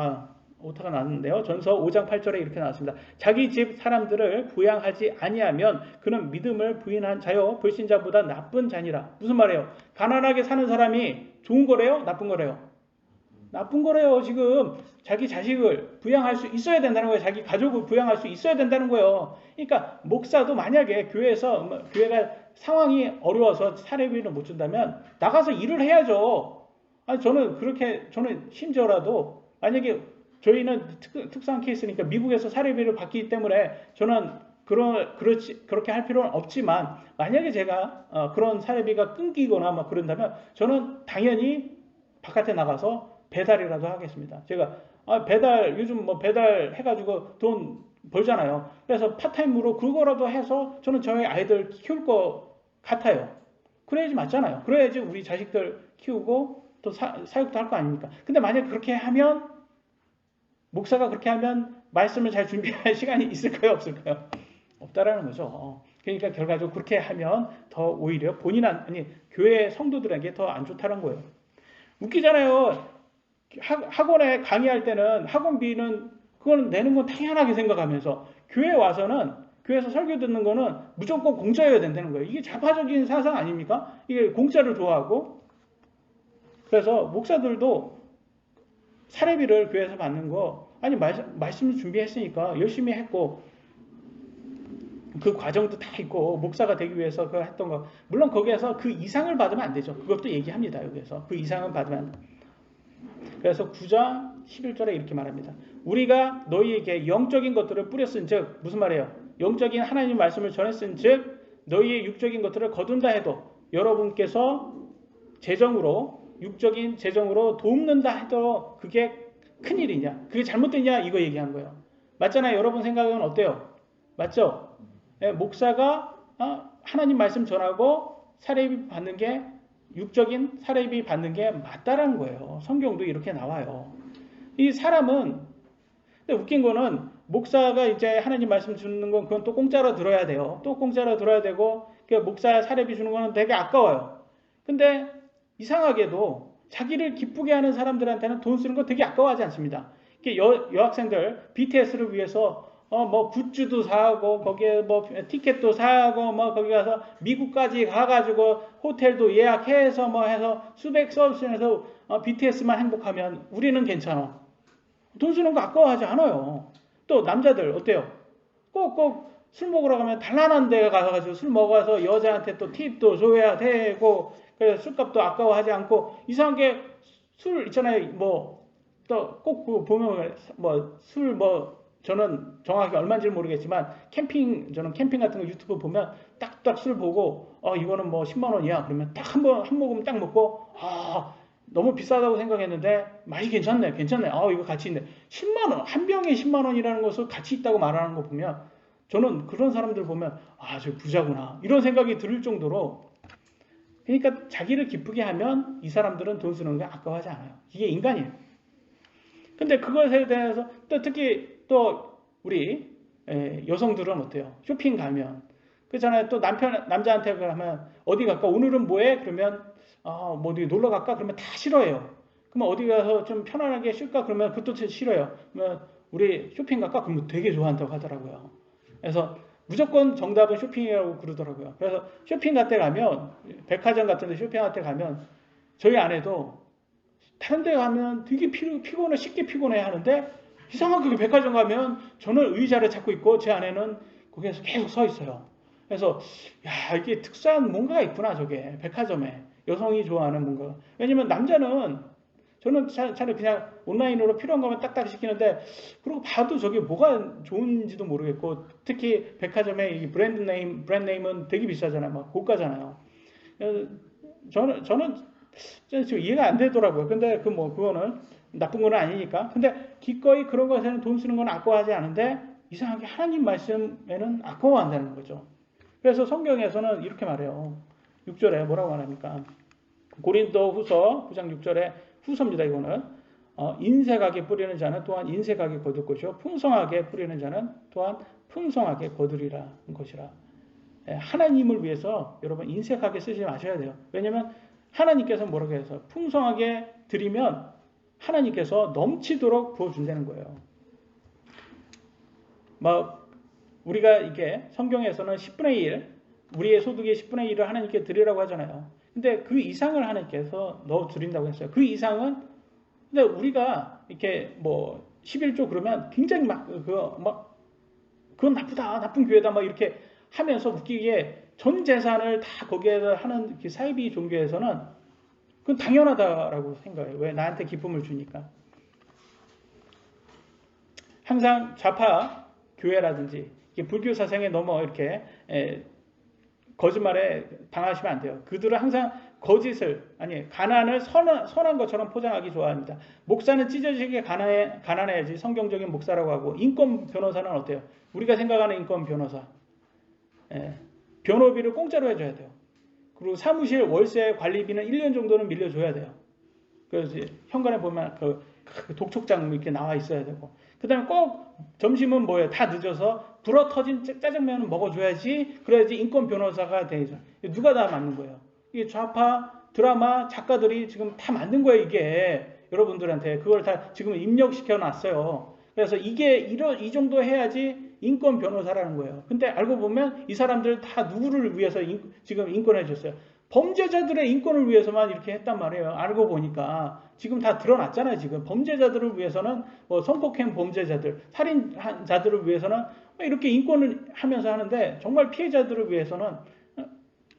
오타가 나왔는데요. 전서 5장 8절에 이렇게 나왔습니다. 자기 집 사람들을 부양하지 아니하면 그는 믿음을 부인한 자요 불신자보다 나쁜 자니라. 무슨 말이에요? 가난하게 사는 사람이 좋은 거래요? 나쁜 거래요? 나쁜 거래요. 지금 자기 자식을 부양할 수 있어야 된다는 거예요. 자기 가족을 부양할 수 있어야 된다는 거예요. 그러니까 목사도 만약에 교회에서 교회가 상황이 어려워서 사례비를 못 준다면 나가서 일을 해야죠. 아니 저는 심지어라도 만약에 저희는 특수한 케이스니까 미국에서 사례비를 받기 때문에 저는 그렇게 할 필요는 없지만 만약에 제가 그런 사례비가 끊기거나 막 그런다면 저는 당연히 바깥에 나가서 배달이라도 하겠습니다. 제가 요즘 뭐 배달 해가지고 돈 벌잖아요. 그래서 파타임으로 그거라도 해서 저는 저희 아이들 키울 것 같아요. 그래야지 맞잖아요. 그래야지 우리 자식들 키우고 또 사육도 할 거 아닙니까? 근데 만약 그렇게 하면 목사가 그렇게 하면 말씀을 잘 준비할 시간이 있을까요? 없을까요? 없다라는 거죠. 그러니까 결과적으로 그렇게 하면 더 오히려 교회 성도들에게 더 안 좋다는 거예요. 웃기잖아요. 학원에 강의할 때는 학원비는 그건 내는 건 당연하게 생각하면서 교회에 와서는 교회에서 설교 듣는 거는 무조건 공짜여야 된다는 거예요. 이게 좌파적인 사상 아닙니까? 이게 공짜를 좋아하고. 그래서 목사들도 사례비를 교회에서 받는 거 아니 말씀을 준비했으니까 열심히 했고 그 과정도 다 있고 목사가 되기 위해서 그 했던 거 물론 거기에서 그 이상을 받으면 안 되죠. 그것도 얘기합니다. 여기서 그 이상은 받으면 안 돼. 그래서 9장 11절에 이렇게 말합니다. 우리가 너희에게 영적인 것들을 뿌렸은 즉 무슨 말이에요? 영적인 하나님 말씀을 전했은 즉 너희의 육적인 것들을 거둔다 해도 여러분께서 육적인 재정으로 돕는다 해도 그게 큰일이냐? 그게 잘못됐냐? 이거 얘기한 거예요. 맞잖아요. 여러분 생각은 어때요? 맞죠? 목사가 하나님 말씀 전하고 사례비 받는 게 육적인 사례비 받는 게 맞다라는 거예요. 성경도 이렇게 나와요. 이 사람은 근데 웃긴 거는 목사가 이제 하나님 말씀 주는 건 그건 또 공짜로 들어야 돼요. 또 공짜로 들어야 되고 목사 사례비 주는 거는 되게 아까워요. 근데 이상하게도 자기를 기쁘게 하는 사람들한테는 돈 쓰는 거 되게 아까워하지 않습니다. 여학생들 BTS를 위해서 뭐 굿즈도 사고 거기에 뭐 티켓도 사고 뭐 거기 가서 미국까지 가가지고 호텔도 예약해서 뭐 해서 수백 서비스에서 BTS만 행복하면 우리는 괜찮아. 돈 쓰는 거 아까워하지 않아요. 또 남자들 어때요? 꼭 술 먹으러 가면 단란한 데 가가지고 술 먹어서 여자한테 또 팁도 줘야 되고 그래서 술값도 아까워하지 않고 이상하게 술 있잖아요. 뭐 또 꼭 보면 저는 정확히 얼마인지 모르겠지만 저는 캠핑 같은 거 유튜브 보면 딱딱 술 보고 이거는 뭐 10만 원이야. 그러면 딱 한 모금 딱 먹고 너무 비싸다고 생각했는데 맛이 괜찮네. 이거 가치 있네. 10만 원. 한 병에 10만 원이라는 것을 가치 있다고 말하는 거 보면 저는 그런 사람들 보면 저 부자구나. 이런 생각이 들 정도로 그러니까 자기를 기쁘게 하면 이 사람들은 돈 쓰는 게 아까워하지 않아요. 이게 인간이에요. 근데 그것에 대해서 또 특히 또 우리 여성들은 어때요? 쇼핑 가면 그렇잖아요. 또 남자한테 가면 어디 갈까? 오늘은 뭐해? 그러면 뭐 어디 놀러 갈까? 그러면 다 싫어해요. 그러면 어디 가서 좀 편안하게 쉴까? 그러면 그것도 싫어요. 그러면 우리 쇼핑 갈까? 그러면 되게 좋아한다고 하더라고요. 그래서 무조건 정답은 쇼핑이라고 그러더라고요. 그래서 쇼핑 같은 데 가면 백화점 같은 데 쇼핑할 때 가면 저희 아내도 다른 데 가면 되게 피곤해 쉽게 피곤해 하는데 이상하게 백화점 가면 저는 의자를 찾고 있고 제 아내는 거기에서 계속 서 있어요. 그래서 이게 특수한 뭔가가 있구나 저게 백화점에 여성이 좋아하는 뭔가. 왜냐면 남자는 저는 차라리 그냥 온라인으로 필요한 거면 딱딱 시키는데 그리고 봐도 저게 뭐가 좋은지도 모르겠고 특히 백화점의 이 브랜드 네임은 되게 비싸잖아요. 막 고가잖아요. 저는 지금 이해가 안 되더라고요. 근데 그거는 나쁜 건 아니니까. 근데 기꺼이 그런 것에는 돈 쓰는 건 아까워하지 않은데 이상하게 하나님 말씀에는 아까워한다는 거죠. 그래서 성경에서는 이렇게 말해요. 6절에 뭐라고 말합니까? 고린도 후서 9장 6절에 후서입니다. 이거는 인색하게 뿌리는 자는 또한 인색하게 거둘 것이요 풍성하게 뿌리는 자는 또한 풍성하게 거두리라는 것이라. 하나님을 위해서 여러분 인색하게 쓰지 마셔야 돼요. 왜냐하면 하나님께서 뭐라고 해서 풍성하게 드리면 하나님께서 넘치도록 부어준다는 거예요. 우리가 이게 성경에서는 10분의 1, 우리의 소득의 10분의 1을 하나님께 드리라고 하잖아요. 근데 그 이상을 하나님께서 넣어 드린다고 했어요. 그 이상은 근데 우리가 이렇게 뭐 11조 그러면 굉장히 그건 나쁘다, 나쁜 교회다 막 이렇게 하면서 웃기게 전 재산을 다 거기에다 하는 그 사이비 종교에서는 그건 당연하다라고 생각해요. 왜? 나한테 기쁨을 주니까. 항상 좌파 교회라든지 불교 사상에 너무 이렇게 거짓말에 당하시면 안 돼요. 그들은 항상 거짓을, 아니 가난을 선한 것처럼 포장하기 좋아합니다. 목사는 찢어지게 가난해야지 성경적인 목사라고 하고, 인권 변호사는 어때요? 우리가 생각하는 인권 변호사, 변호비를 공짜로 해줘야 돼요. 그리고 사무실 월세 관리비는 1년 정도는 밀려줘야 돼요. 그래서 현관에 보면 그 독촉장 이렇게 나와 있어야 되고, 그 다음에 꼭 점심은 뭐예요? 다 늦어서 불어 터진 짜장면을 먹어줘야지, 그래야지 인권 변호사가 되죠. 누가 다 만든 거예요? 이게 좌파 드라마 작가들이 지금 다 만든 거예요. 이게 여러분들한테 그걸 다 지금 입력시켜 놨어요. 그래서 이게 이 정도 해야지 인권 변호사라는 거예요. 근데 알고 보면 이 사람들 다 누구를 위해서 지금 인권해 줬어요? 범죄자들의 인권을 위해서만 이렇게 했단 말이에요. 알고 보니까 지금 다 드러났잖아요. 지금 범죄자들을 위해서는 뭐 성폭행 범죄자들, 살인자들을 위해서는 이렇게 인권을 하면서 하는데, 정말 피해자들을 위해서는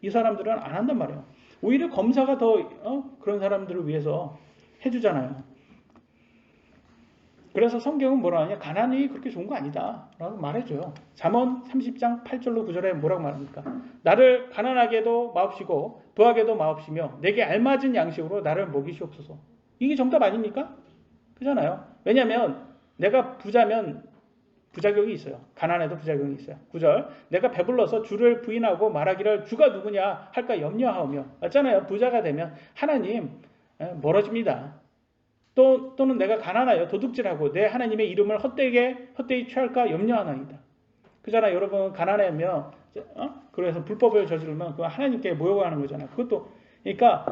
이 사람들은 안 한단 말이에요. 오히려 검사가 더 그런 사람들을 위해서 해주잖아요. 그래서 성경은 뭐라 하냐? 가난이 그렇게 좋은 거 아니다 라고 말해줘요. 잠언 30장 8절로 9절에 뭐라고 말합니까? 나를 가난하게도 마옵시고 부하게도 마옵시며 내게 알맞은 양식으로 나를 먹이시옵소서. 이게 정답 아닙니까? 그잖아요. 왜냐하면 내가 부자면 부자격이 있어요. 가난해도 부자격이 있어요. 9절, 내가 배불러서 주를 부인하고 말하기를 주가 누구냐 할까 염려하오며. 맞잖아요. 부자가 되면 하나님 멀어집니다. 또는 내가 가난하여 도둑질하고 내 하나님의 이름을 헛되이 취할까 염려하나이다. 그잖아요. 여러분 가난하면 그래서 불법을 저지르면 그 하나님께 모욕하는 거잖아요. 그것도 그러니까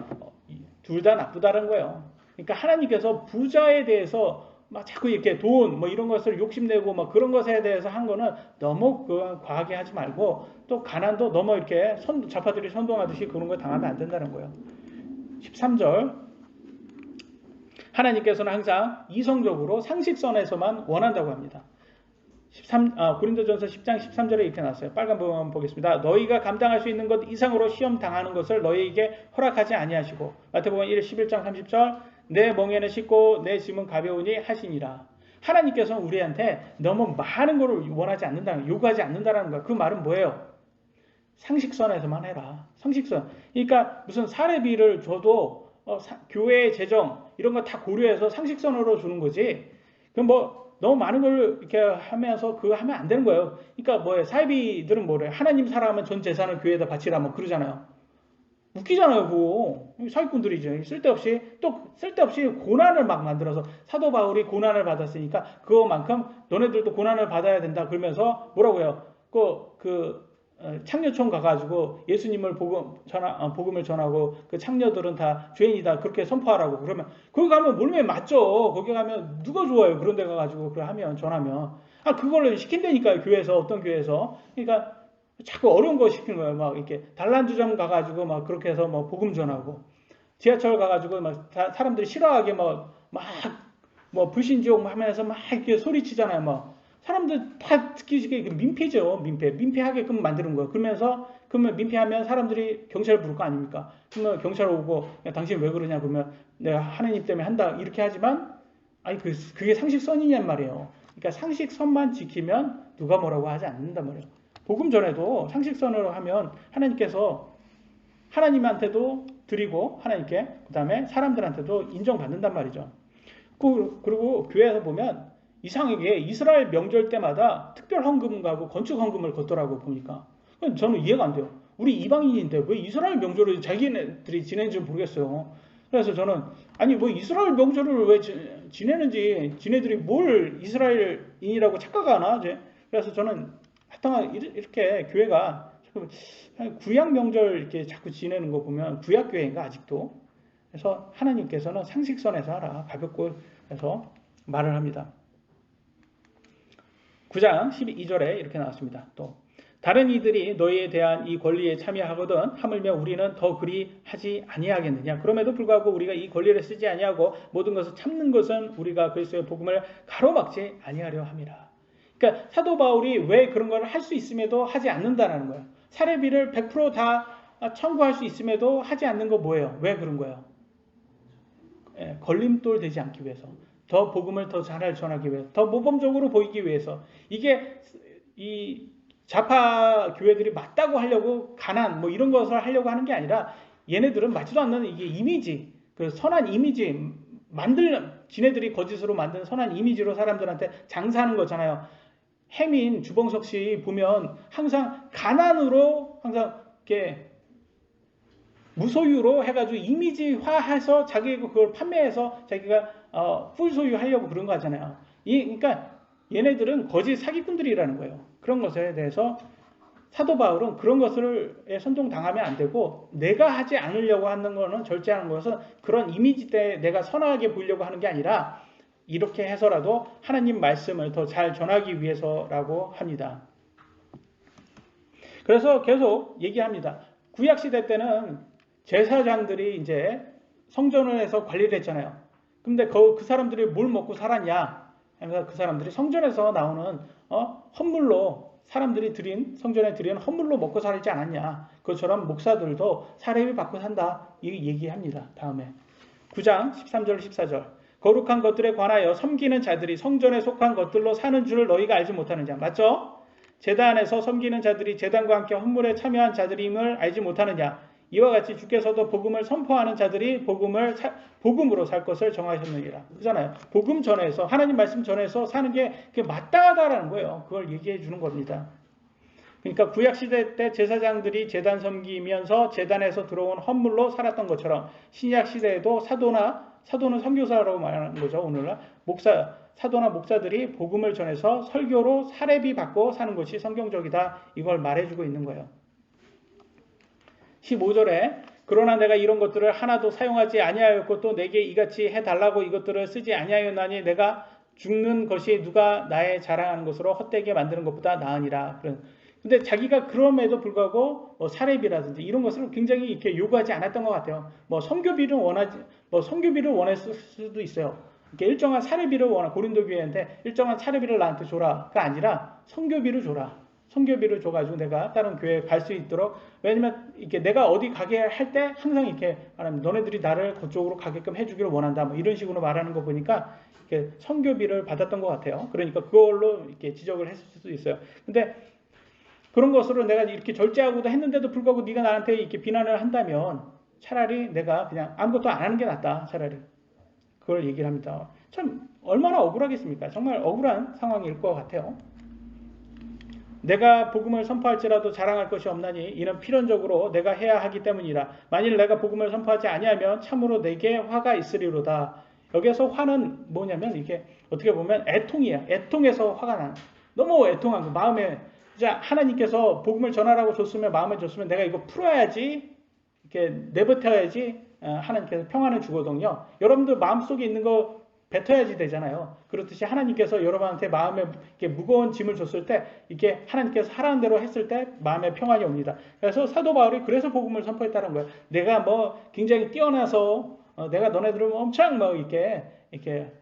둘 다 나쁘다는 거예요. 그러니까 하나님께서 부자에 대해서 막 자꾸 이렇게 돈 뭐 이런 것을 욕심내고 막 그런 것에 대해서 한 거는 너무 과하게 하지 말고, 또 가난도 너무 이렇게 좌파들이 선동하듯이 그런 거 당하면 안 된다는 거예요. 13절, 하나님께서는 항상 이성적으로 상식선에서만 원한다고 합니다. 고린도전서 10장 13절에 이렇게 나왔어요. 빨간 부분 보겠습니다. 너희가 감당할 수 있는 것 이상으로 시험 당하는 것을 너희에게 허락하지 아니하시고, 마태복음 11장 30절, 내 멍에는 쉽고 내 짐은 가벼우니 하시니라. 하나님께서는 우리한테 너무 많은 것을 원하지 않는다는, 요구하지 않는다는 거야. 그 말은 뭐예요? 상식선에서만 해라. 상식선. 그러니까 무슨 사례비를 줘도 교회의 재정 이런 거 다 고려해서 상식선으로 주는 거지. 그럼 뭐 너무 많은 걸 이렇게 하면서 그거 하면 안 되는 거예요. 그러니까 뭐예요? 사이비들은 뭐래요? 하나님 사랑하면 전 재산을 교회에다 바치라 뭐 그러잖아요. 웃기잖아요, 그거. 사기꾼들이죠. 쓸데없이 고난을 막 만들어서, 사도 바울이 고난을 받았으니까 그거만큼 너네들도 고난을 받아야 된다 그러면서 뭐라고 해요? 창녀촌 가가지고 예수님을 복음을 전하고 그 창녀들은 다 죄인이다 그렇게 선포하라고. 그러면 거기 가면 몰매 맞죠. 거기 가면 누가 좋아요? 그런 데 가가지고 전하면 그걸로 시킨다니까요. 교회에서, 어떤 교회에서. 그러니까 자꾸 어려운 거 시키는 거예요. 막 이렇게 단란주점 가가지고 막 그렇게 해서 뭐 복음 전하고, 지하철 가가지고 막 사람들이 싫어하게 뭐 불신지옥 하면서 막 이렇게 소리치잖아요. 막 사람들 다 듣기 민폐죠. 민폐하게끔 만드는 거예요. 그러면 민폐하면 사람들이 경찰 부를 거 아닙니까? 그러면 경찰 오고 당신 왜 그러냐 그러면 내가 하나님 때문에 한다 이렇게 하지만, 그게 상식선이냔 말이에요. 그러니까 상식선만 지키면 누가 뭐라고 하지 않는단 말이에요. 복음 전에도 상식선으로 하면 하나님께서 하나님한테도 드리고 하나님께, 그 다음에 사람들한테도 인정받는단 말이죠. 그리고 교회에서 보면 이상하게 이스라엘 명절 때마다 특별 헌금 가고 건축 헌금을 걷더라고 보니까. 저는 이해가 안 돼요. 우리 이방인인데 왜 이스라엘 명절을 자기네들이 지내는지 모르겠어요. 그래서 저는 뭐 이스라엘 명절을 왜 지내는지, 지네들이 뭘 이스라엘인이라고 착각하나? 그래서 저는 하여튼 이렇게 교회가 구약 명절 이렇게 자꾸 지내는 거 보면 구약 교회인가 아직도. 그래서 하나님께서는 상식선에서 하라, 가볍고 해서 말을 합니다. 9장 12절에 이렇게 나왔습니다. 또 다른 이들이 너희에 대한 이 권리에 참여하거든 하물며 우리는 더 그리 하지 아니하겠느냐. 그럼에도 불구하고 우리가 이 권리를 쓰지 아니하고 모든 것을 참는 것은 우리가 그리스도의 복음을 가로막지 아니하려 함이라. 그러니까 사도 바울이 왜 그런 걸 할 수 있음에도 하지 않는다는 거예요. 사례비를 100%다 청구할 수 있음에도 하지 않는 거 뭐예요? 왜 그런 거예요? 걸림돌 되지 않기 위해서, 더 복음을 더 잘 전하기 위해서, 더 모범적으로 보이기 위해서. 이게 이 좌파 교회들이 맞다고 하려고 가난 뭐 이런 것을 하려고 하는 게 아니라 얘네들은 맞지도 않는 이게 이미지, 그 선한 이미지 지네들이 거짓으로 만든 선한 이미지로 사람들한테 장사하는 거잖아요. 해민 주봉석 씨 보면 항상 가난으로 항상 이렇게 무소유로 해가지고 이미지화해서 자기가 그걸 판매해서 자기가 풀소유하려고 그런 거 하잖아요. 그러니까 얘네들은 거짓 사기꾼들이라는 거예요. 그런 것에 대해서 사도 바울은 그런 것을 선동당하면 안 되고, 내가 하지 않으려고 하는 거는 절제하는 것은 그런 이미지 때 내가 선하게 보이려고 하는 게 아니라 이렇게 해서라도 하나님 말씀을 더 잘 전하기 위해서라고 합니다. 그래서 계속 얘기합니다. 구약시대 때는 제사장들이 이제 성전에서 관리를 했잖아요. 근데 그 사람들이 뭘 먹고 살았냐 하면서 그 사람들이 성전에서 나오는 헌물로, 사람들이 성전에 드린 헌물로 먹고 살지 않았냐. 그것처럼 목사들도 사례비 받고 산다. 이 얘기합니다. 다음에 9장 13절 14절. 거룩한 것들에 관하여 섬기는 자들이 성전에 속한 것들로 사는 줄을 너희가 알지 못하느냐. 맞죠? 제단에서 섬기는 자들이 제단과 함께 헌물에 참여한 자들임을 알지 못하느냐. 이와 같이 주께서도 복음을 선포하는 자들이 복음으로 살 것을 정하셨느니라. 그잖아요. 복음 전에서, 하나님 말씀 전에서 사는 게 그게 마땅하다라는 거예요. 그걸 얘기해 주는 겁니다. 그러니까 구약시대 때 제사장들이 제단 섬기면서 제단에서 들어온 헌물로 살았던 것처럼 신약시대에도 사도는 선교사라고 말하는 거죠. 오늘날 사도나 목사들이 복음을 전해서 설교로 사례비 받고 사는 것이 성경적이다. 이걸 말해주고 있는 거예요. 15절에 그러나 내가 이런 것들을 하나도 사용하지 아니하였고 또 내게 이같이 해달라고 이것들을 쓰지 아니하였나니 내가 죽는 것이 누가 나의 자랑하는 것으로 헛되게 만드는 것보다 나으니라. 근데 자기가 그럼에도 불구하고 사례비라든지 이런 것을 굉장히 이렇게 요구하지 않았던 것 같아요. 선교비를 원했을 수도 있어요. 이렇게 일정한 사례비를 고린도 교회인데 일정한 사례비를 나한테 줘라가 아니라 선교비를 줘라. 선교비를 줘가지고 내가 다른 교회에 갈 수 있도록. 왜냐면 이렇게 내가 어디 가게 할 때 항상 이렇게 말하면 너네들이 나를 그쪽으로 가게끔 해주기를 원한다. 뭐 이런 식으로 말하는 거 보니까 이렇게 선교비를 받았던 것 같아요. 그러니까 그걸로 이렇게 지적을 했을 수도 있어요. 근데 그런 것으로 내가 이렇게 절제하고도 했는데도 불구하고 네가 나한테 이렇게 비난을 한다면 차라리 내가 그냥 아무것도 안 하는 게 낫다. 차라리. 그걸 얘기를 합니다. 참 얼마나 억울하겠습니까? 정말 억울한 상황일 것 같아요. 내가 복음을 선포할지라도 자랑할 것이 없나니 이는 필연적으로 내가 해야 하기 때문이라. 만일 내가 복음을 선포하지 아니하면 참으로 내게 화가 있으리로다. 여기서 화는 뭐냐면 이게 어떻게 보면 애통이야. 애통해서 화가 나는. 너무 애통한 거. 마음에 하나님께서 복음을 전하라고 줬으면, 마음에 줬으면 내가 이거 풀어야지, 이렇게 내뱉어야지 하나님께서 평안을 주거든요. 여러분들 마음속에 있는 거 뱉어야지 되잖아요. 그렇듯이 하나님께서 여러분한테 마음에 이렇게 무거운 짐을 줬을 때 이렇게 하나님께서 하라는 대로 했을 때 마음에 평안이 옵니다. 그래서 사도 바울이 그래서 복음을 선포했다는 거예요. 내가 굉장히 뛰어나서 내가 너네들을 엄청 이렇게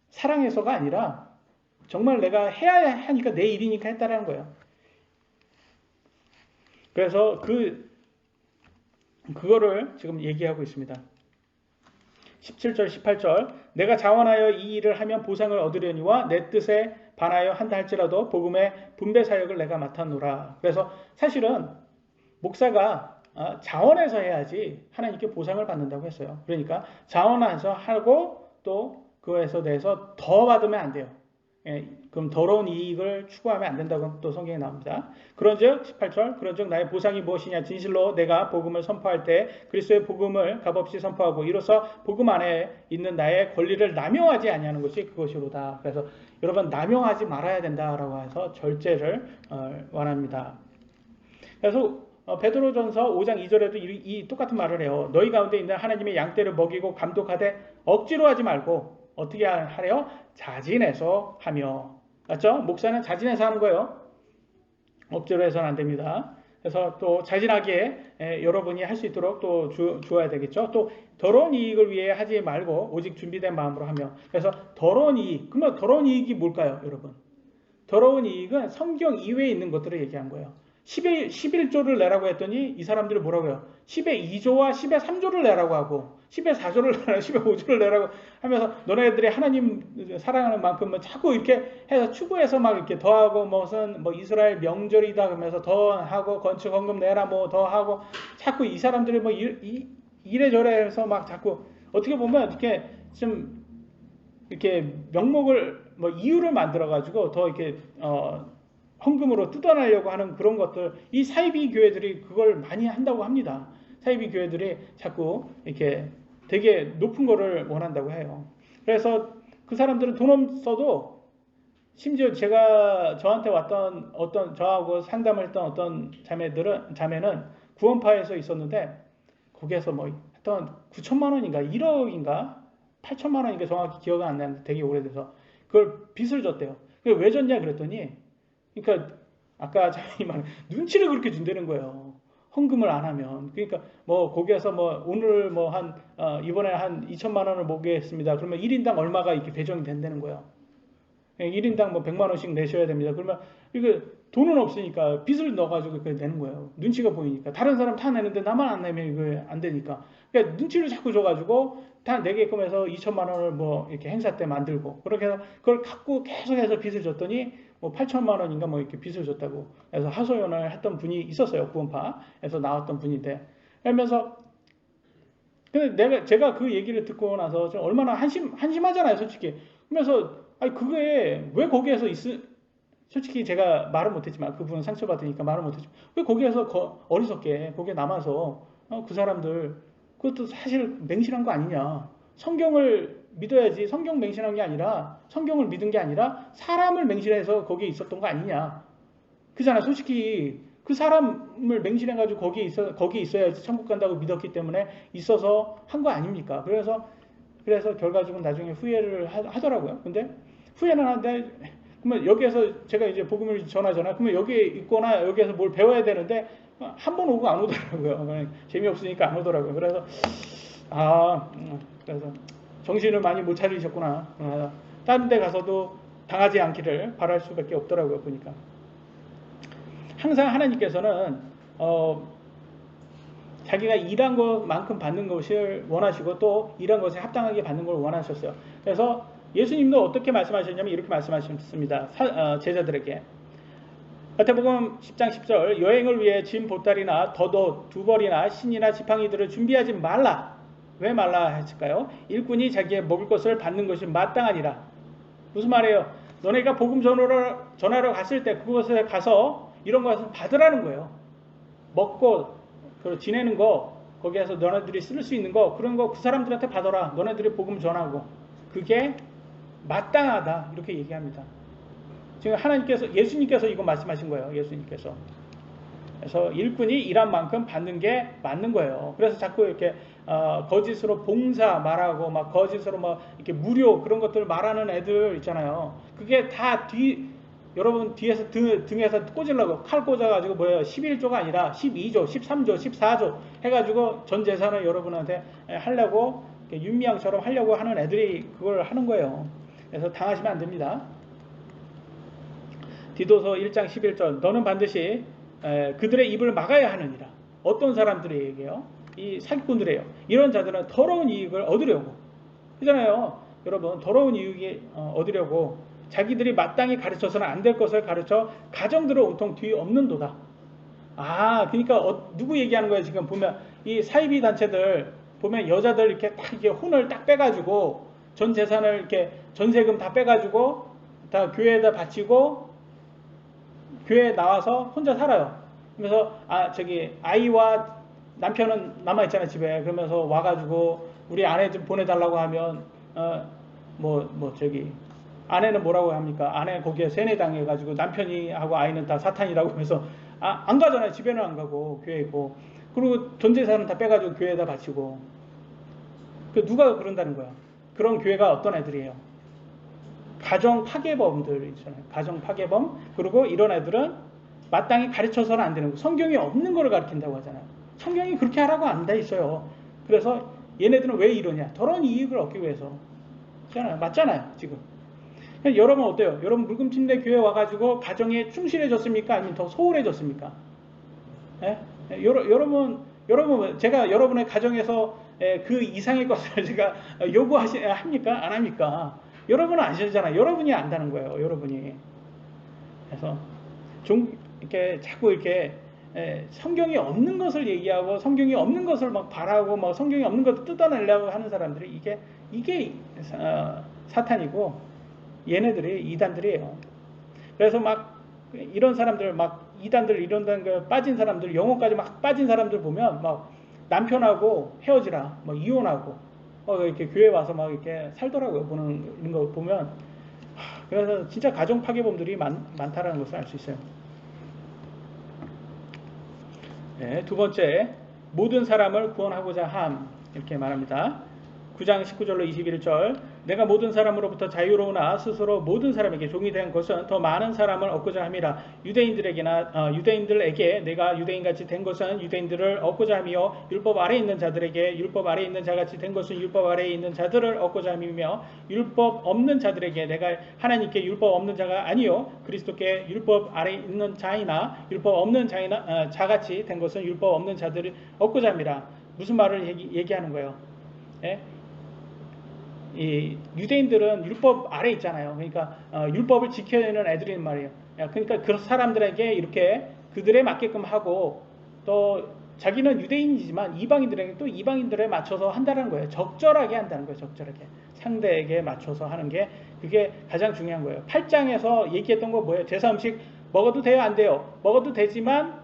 사랑해서가 아니라 정말 내가 해야 하니까 내 일이니까 했다라는 거예요. 그래서 그거를 지금 얘기하고 있습니다. 17절 18절. 내가 자원하여 이 일을 하면 보상을 얻으려니와 내 뜻에 반하여 한다 할지라도 복음의 분배 사역을 내가 맡았노라. 그래서 사실은 목사가 자원해서 해야지 하나님께 보상을 받는다고 했어요. 그러니까 자원해서 하고 또 그거에서 대해서 더 받으면 안 돼요. 그럼 더러운 이익을 추구하면 안 된다고 또 성경에 나옵니다. 그런즉 18절 그런즉 나의 보상이 무엇이냐. 진실로 내가 복음을 선포할 때 그리스도의 복음을 값없이 선포하고 이로써 복음 안에 있는 나의 권리를 남용하지 아니하는 것이 그것이로다. 그래서 여러분 남용하지 말아야 된다라고 해서 절제를 원합니다. 그래서 베드로전서 5장 2절에도 이 똑같은 말을 해요. 너희 가운데 있는 하나님의 양떼를 먹이고 감독하되 억지로 하지 말고 어떻게 하래요? 자진해서 하며. 맞죠? 목사는 자진해서 하는 거예요. 억지로 해서는 안 됩니다. 그래서 또 자진하게 여러분이 할 수 있도록 또 주어야 되겠죠. 또 더러운 이익을 위해 하지 말고 오직 준비된 마음으로 하며. 그래서 더러운 이익. 그러면 더러운 이익이 뭘까요, 여러분? 더러운 이익은 성경 이외에 있는 것들을 얘기한 거예요. 11조를 내라고 했더니 이 사람들이 뭐라고요? 10의 2조와 10의 3조를 내라고 하고 10의 4조를 내라고 10의 5조를 내라고 하면서 너네들이 하나님 사랑하는 만큼 자꾸 이렇게 해서 추구해서 막 이렇게 더하고 무슨 뭐 이스라엘 명절이다 그러면서 더하고 건축 헌금 내라 뭐 더하고 자꾸 이 사람들이 뭐 이래저래 해서 막 자꾸 어떻게 보면 이렇게 좀 이렇게 명목을 뭐 이유를 만들어 가지고 더 이렇게 헌금으로 뜯어내려고 하는 그런 것들, 이 사이비 교회들이 그걸 많이 한다고 합니다. 사이비 교회들이 자꾸 이렇게 되게 높은 거를 원한다고 해요. 그래서 그 사람들은 돈 없어도 심지어 저한테 왔던 저하고 상담을 했던 어떤 자매는 구원파에서 있었는데 거기에서 뭐 했던 9천만 원인가 1억인가 8천만 원인가 정확히 기억이 안 나는데 되게 오래돼서 그걸 빚을 줬대요. 왜 줬냐 그랬더니 그러니까 아까 자매님 말 눈치를 그렇게 준다는 거예요. 헌금을 안 하면. 그러니까 뭐 거기에서 뭐 오늘 뭐 이번에 한 2천만 원을 모으겠습니다. 그러면 1인당 얼마가 이렇게 배정이 된다는 거예요. 1인당 뭐 100만 원씩 내셔야 됩니다. 그러면 이거 돈은 없으니까 빚을 넣어가지고 그렇게 내는 거예요. 눈치가 보이니까. 다른 사람 다 내는데 나만 안 내면 이거 안 되니까. 그러니까 눈치를 자꾸 줘가지고 다 내게끔 해서 2천만 원을 뭐 이렇게 행사 때 만들고 그렇게 해서 그걸 갖고 계속해서 빚을 줬더니 뭐 8천만 원인가 뭐 이렇게 빚을 줬다고. 그래서 하소연을 했던 분이 있었어요. 구원파에서 나왔던 분인데. 그러면서 근데 제가 그 얘기를 듣고 나서 좀 얼마나 한심하잖아요, 솔직히. 그러면서 아니 그게 왜 거기에서 솔직히 제가 말은 못했지만 그분은 상처받으니까 말은 못했지만 왜 거기에서 어리석게 거기에 남아서 그 사람들 그것도 사실 맹신한 거 아니냐. 성경을 믿어야지. 성경 맹신한 게 아니라 성경을 믿은 게 아니라 사람을 맹신해서 거기에 있었던 거 아니냐. 그잖아. 솔직히 그 사람을 맹신해가지고 거기에 있어야지 천국 간다고 믿었기 때문에 있어서 한 거 아닙니까? 그래서 결과적으로 나중에 후회를 하더라고요. 근데 후회는 하는데 그러면 여기에서 제가 이제 복음을 전하잖아요. 그러면 여기에 있거나 여기에서 뭘 배워야 되는데 한 번 오고 안 오더라고요. 재미없으니까 안 오더라고요. 그래서 그래서 정신을 많이 못 차리셨구나. 다른 데 가서도 당하지 않기를 바랄 수밖에 없더라고요. 보니까 항상 하나님께서는 자기가 일한 것만큼 받는 것을 원하시고 또 일한 것에 합당하게 받는 걸 원하셨어요. 그래서 예수님도 어떻게 말씀하셨냐면 이렇게 말씀하셨습니다. 제자들에게. 마태복음 10장 10절 여행을 위해 짐 보따리나 덧옷 두벌이나 신이나 지팡이들을 준비하지 말라. 왜 말라 했을까요? 일꾼이 자기의 먹을 것을 받는 것이 마땅하니라. 무슨 말이에요? 너네가 복음 전하러 갔을 때 그곳에 가서 이런 것을 받으라는 거예요. 먹고 지내는 거 거기에서 너네들이 쓸 수 있는 거 그런 거 그 사람들한테 받아라. 너네들이 복음 전하고 그게 마땅하다 이렇게 얘기합니다. 지금 예수님께서 이거 말씀하신 거예요. 예수님께서. 그래서 일꾼이 일한 만큼 받는 게 맞는 거예요. 그래서 자꾸 이렇게 거짓으로 봉사 말하고 막 거짓으로 막 이렇게 무료 그런 것들 말하는 애들 있잖아요. 그게 다 여러분 뒤에서 등에서 꽂으려고 칼 꽂아가지고 뭐예요? 11조가 아니라 12조, 13조, 14조 해가지고 전 재산을 여러분한테 하려고 윤미향처럼 하려고 하는 애들이 그걸 하는 거예요. 그래서 당하시면 안 됩니다. 디도서 1장 11절 너는 반드시 그들의 입을 막아야 하느니라. 어떤 사람들에게요? 이 사기꾼들이에요. 이런 자들은 더러운 이익을 얻으려고 그잖아요. 여러분 더러운 이익이 얻으려고 자기들이 마땅히 가르쳐서는 안 될 것을 가르쳐 가정들을 온통 뒤엎는도다. 그러니까 누구 얘기하는 거예요? 지금 보면 이 사이비 단체들 보면 여자들 이렇게 딱 이렇게 혼을 딱 빼가지고 전 재산을 이렇게 전세금 다 빼가지고 다 교회에다 바치고 교회에 나와서 혼자 살아요. 그래서 아이와 남편은 남아있잖아요 집에. 그러면서 와가지고 우리 아내 좀 보내달라고 하면 아내는 뭐라고 합니까? 아내 거기에 세뇌당해가지고 남편이 하고 아이는 다 사탄이라고 해서 안 가잖아요. 집에는 안 가고 교회에 있고. 그리고 전재산은 다 빼가지고 교회에다 바치고. 누가 그런다는 거야? 그런 교회가 어떤 애들이에요? 가정 파괴범들 있잖아요. 가정 파괴범. 그리고 이런 애들은 마땅히 가르쳐서는 안 되는 거. 성경에 없는 거를 가르친다고 하잖아요. 성경이 그렇게 하라고 안 돼 있어요. 그래서 얘네들은 왜 이러냐? 더러운 이익을 얻기 위해서. 맞잖아요, 지금. 여러분 어때요? 여러분 물금침대 교회 와가지고 가정에 충실해졌습니까? 아니면 더 소홀해졌습니까? 예? 여러분, 제가 여러분의 가정에서 그 이상의 것을 제가 합니까? 안 합니까? 여러분은 아시잖아요. 여러분이 안다는 거예요. 여러분이. 그래서 이렇게 자꾸 이렇게 성경이 없는 것을 얘기하고 성경이 없는 것을 막 바라고 막 성경이 없는 것을 뜯어내려고 하는 사람들이 이게 사탄이고 얘네들이 이단들이에요. 그래서 막 이런 사람들 막 이단들 이런 거 빠진 사람들 영혼까지 막 빠진 사람들 보면 막 남편하고 헤어지라 뭐 이혼하고 이렇게 교회 와서 막 이렇게 살더라고요. 보는 이런 거 보면 그래서 진짜 가정 파괴범들이 많다라는 것을 알 수 있어요. 네, 두 번째, 모든 사람을 구원하고자 함 이렇게 말합니다. 9장 19절로 21절 내가 모든 사람으로부터 자유로우나 스스로 모든 사람에게 종이 된 것은 더 많은 사람을 얻고자 함이라. 유대인들에게 내가 유대인같이 된 것은 유대인들을 얻고자 함이요 율법 아래에 있는 자들에게 율법 아래에 있는 자같이 된 것은 율법 아래에 있는 자들을 얻고자 함이며 율법 없는 자들에게 내가 하나님께 율법 없는 자가 아니요 그리스도께 율법 아래에 있는 자이나 율법 없는 자같이 된 것은 율법 없는 자들을 얻고자 함이라. 무슨 말을 얘기하는 거예요? 예? 이 유대인들은 율법 아래 있잖아요. 그러니까 율법을 지켜야 되는 애들이란 말이에요. 그러니까 그 사람들에게 이렇게 그들에 맞게끔 하고 또 자기는 유대인이지만 이방인들에게 또 이방인들에 맞춰서 한다는 거예요. 적절하게 한다는 거예요. 적절하게 상대에게 맞춰서 하는 게 그게 가장 중요한 거예요. 8장에서 얘기했던 거 뭐예요? 제사 음식 먹어도 돼요? 안 돼요? 먹어도 되지만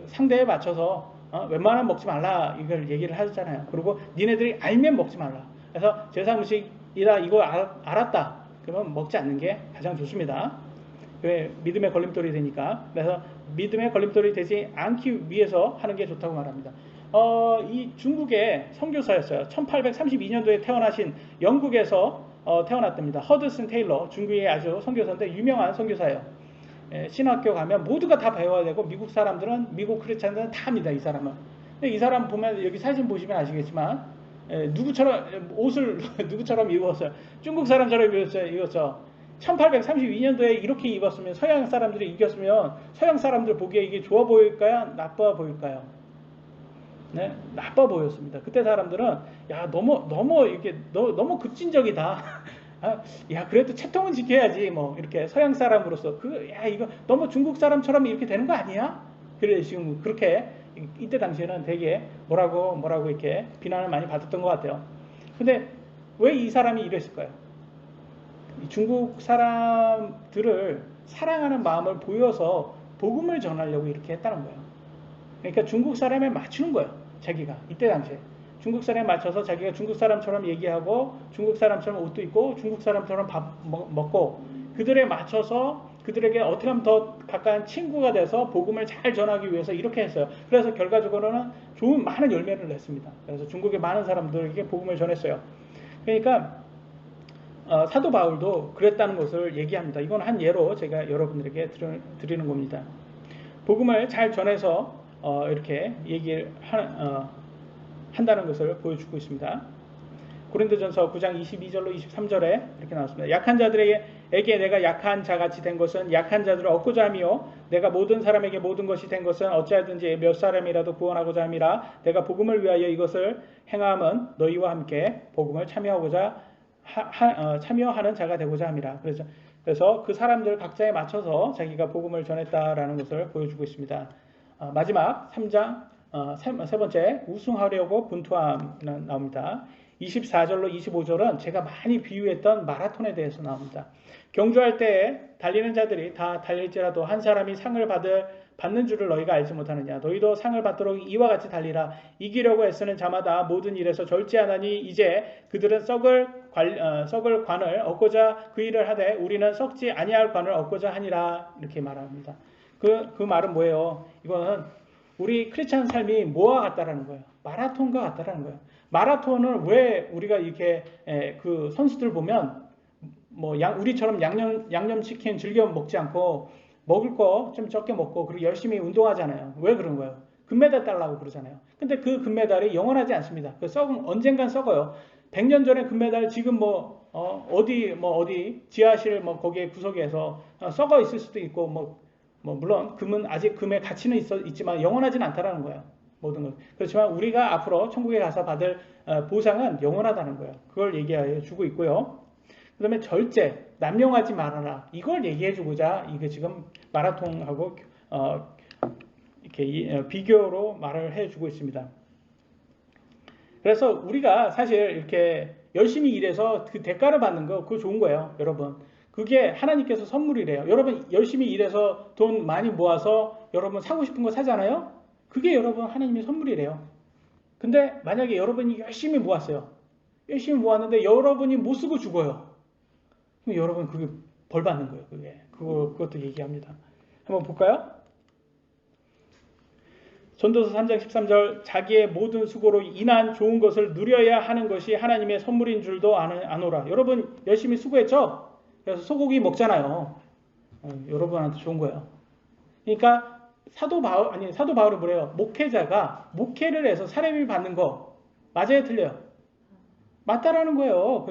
상대에 맞춰서 웬만하면 먹지 말라 이걸 얘기를 하잖아요. 그리고 니네들이 알면 먹지 말라. 그래서 제사 음식이다 이거 알았다 그러면 먹지 않는 게 가장 좋습니다. 왜? 믿음의 걸림돌이 되니까. 그래서 믿음의 걸림돌이 되지 않기 위해서 하는 게 좋다고 말합니다. 이 중국의 선교사였어요. 1832년도에 태어나신 영국에서 태어났답니다. 허드슨 테일러 중국의 아주 선교사인데 유명한 선교사예요. 신학교 가면 모두가 다 배워야 되고 미국 사람들은 미국 크리스찬들은 다 합니다. 이 사람은. 근데 이 사람 보면 여기 사진 보시면 아시겠지만 누구처럼 옷을 누구처럼 입었어요. 중국 사람처럼 입었죠. 1832년도에 이렇게 입었으면 서양 사람들이 이겼으면 서양 사람들 보기에 이게 좋아 보일까요? 나빠 보일까요? 네, 나빠 보였습니다. 그때 사람들은 야 너무 이렇게 너무 급진적이다. 야 그래도 채통은 지켜야지 뭐 이렇게 서양 사람으로서 이거 너무 중국 사람처럼 이렇게 되는 거 아니야? 그래 지금 그렇게 이때 당시에는 되게 뭐라고 이렇게 비난을 많이 받았던 것 같아요. 근데 왜 이 사람이 이랬을까요? 중국 사람들을 사랑하는 마음을 보여서 복음을 전하려고 이렇게 했다는 거예요. 그러니까 중국 사람에 맞추는 거예요. 자기가 이때 당시에 중국 사람에 맞춰서 자기가 중국 사람처럼 얘기하고 중국 사람처럼 옷도 입고 중국 사람처럼 밥 먹고 그들에 맞춰서 그들에게 어떻게 하면 더 가까운 친구가 돼서 복음을 잘 전하기 위해서 이렇게 했어요. 그래서 결과적으로는 좋은 많은 열매를 냈습니다. 그래서 중국의 많은 사람들에게 복음을 전했어요. 그러니까 사도 바울도 그랬다는 것을 얘기합니다. 이건 한 예로 제가 여러분들에게 드리는 겁니다. 복음을 잘 전해서 이렇게 얘기를 한다는 것을 보여주고 있습니다. 고린도전서 9장 22절로 23절에 이렇게 나왔습니다. 약한 자들에게 내가 약한 자같이 된 것은 약한 자들을 얻고자 함이요 내가 모든 사람에게 모든 것이 된 것은 어찌하든지 몇 사람이라도 구원하고자 함이라. 내가 복음을 위하여 이것을 행함은 너희와 함께 복음을 참여하는 자가 되고자 함이라. 그래서 그 사람들 각자에 맞춰서 자기가 복음을 전했다라는 것을 보여주고 있습니다. 마지막 3장 세 번째 우승하려고 분투함 나옵니다. 24절로 25절은 제가 많이 비유했던 마라톤에 대해서 나옵니다. 경주할 때 달리는 자들이 다 달릴지라도 한 사람이 상을 받는 줄을 너희가 알지 못하느냐. 너희도 상을 받도록 이와 같이 달리라. 이기려고 애쓰는 자마다 모든 일에서 절제하나니 이제 그들은 썩을 관을 얻고자 그 일을 하되 우리는 썩지 아니할 관을 얻고자 하니라. 이렇게 말합니다. 그 말은 뭐예요? 이거는 우리 크리스찬 삶이 뭐와 같다라는 거예요. 마라톤과 같다라는 거예요. 마라톤을 왜 우리가 이렇게 그 선수들 보면 뭐 우리처럼 양념치킨 즐겨 먹지 않고 먹을 거 좀 적게 먹고 그리고 열심히 운동하잖아요. 왜 그런 거예요? 금메달 따려고 그러잖아요. 근데 그 금메달이 영원하지 않습니다. 언젠간 썩어요. 100년 전에 금메달 지금 어디 지하실 거기에 구석에서 썩어 있을 수도 있고 물론 금은 아직 금의 가치는 있지만 영원하진 않다라는 거예요. 모든 것. 그렇지만 우리가 앞으로 천국에 가서 받을 보상은 영원하다는 거예요. 그걸 얘기해 주고 있고요. 그 다음에 절제, 남용하지 말아라. 이걸 얘기해 주고자 이게 지금 마라톤하고 이렇게 비교로 말을 해 주고 있습니다. 그래서 우리가 사실 이렇게 열심히 일해서 그 대가를 받는 거 그거 좋은 거예요, 여러분. 그게 하나님께서 선물이래요. 여러분 열심히 일해서 돈 많이 모아서 여러분 사고 싶은 거 사잖아요. 그게 여러분 하나님의 선물이래요. 근데 만약에 여러분이 열심히 모았어요. 열심히 모았는데 여러분이 못 쓰고 죽어요. 그럼 여러분 그게 벌 받는 거예요. 그것도 얘기합니다. 한번 볼까요? 전도서 3장 13절 자기의 모든 수고로 인한 좋은 것을 누려야 하는 것이 하나님의 선물인 줄도 아노라. 여러분 열심히 수고했죠? 그래서 소고기 먹잖아요. 여러분한테 좋은 거예요. 그러니까 사도 바울은 뭐래요? 목회자가 목회를 해서 사람이 받는 거 맞아요, 틀려요? 맞다라는 거예요.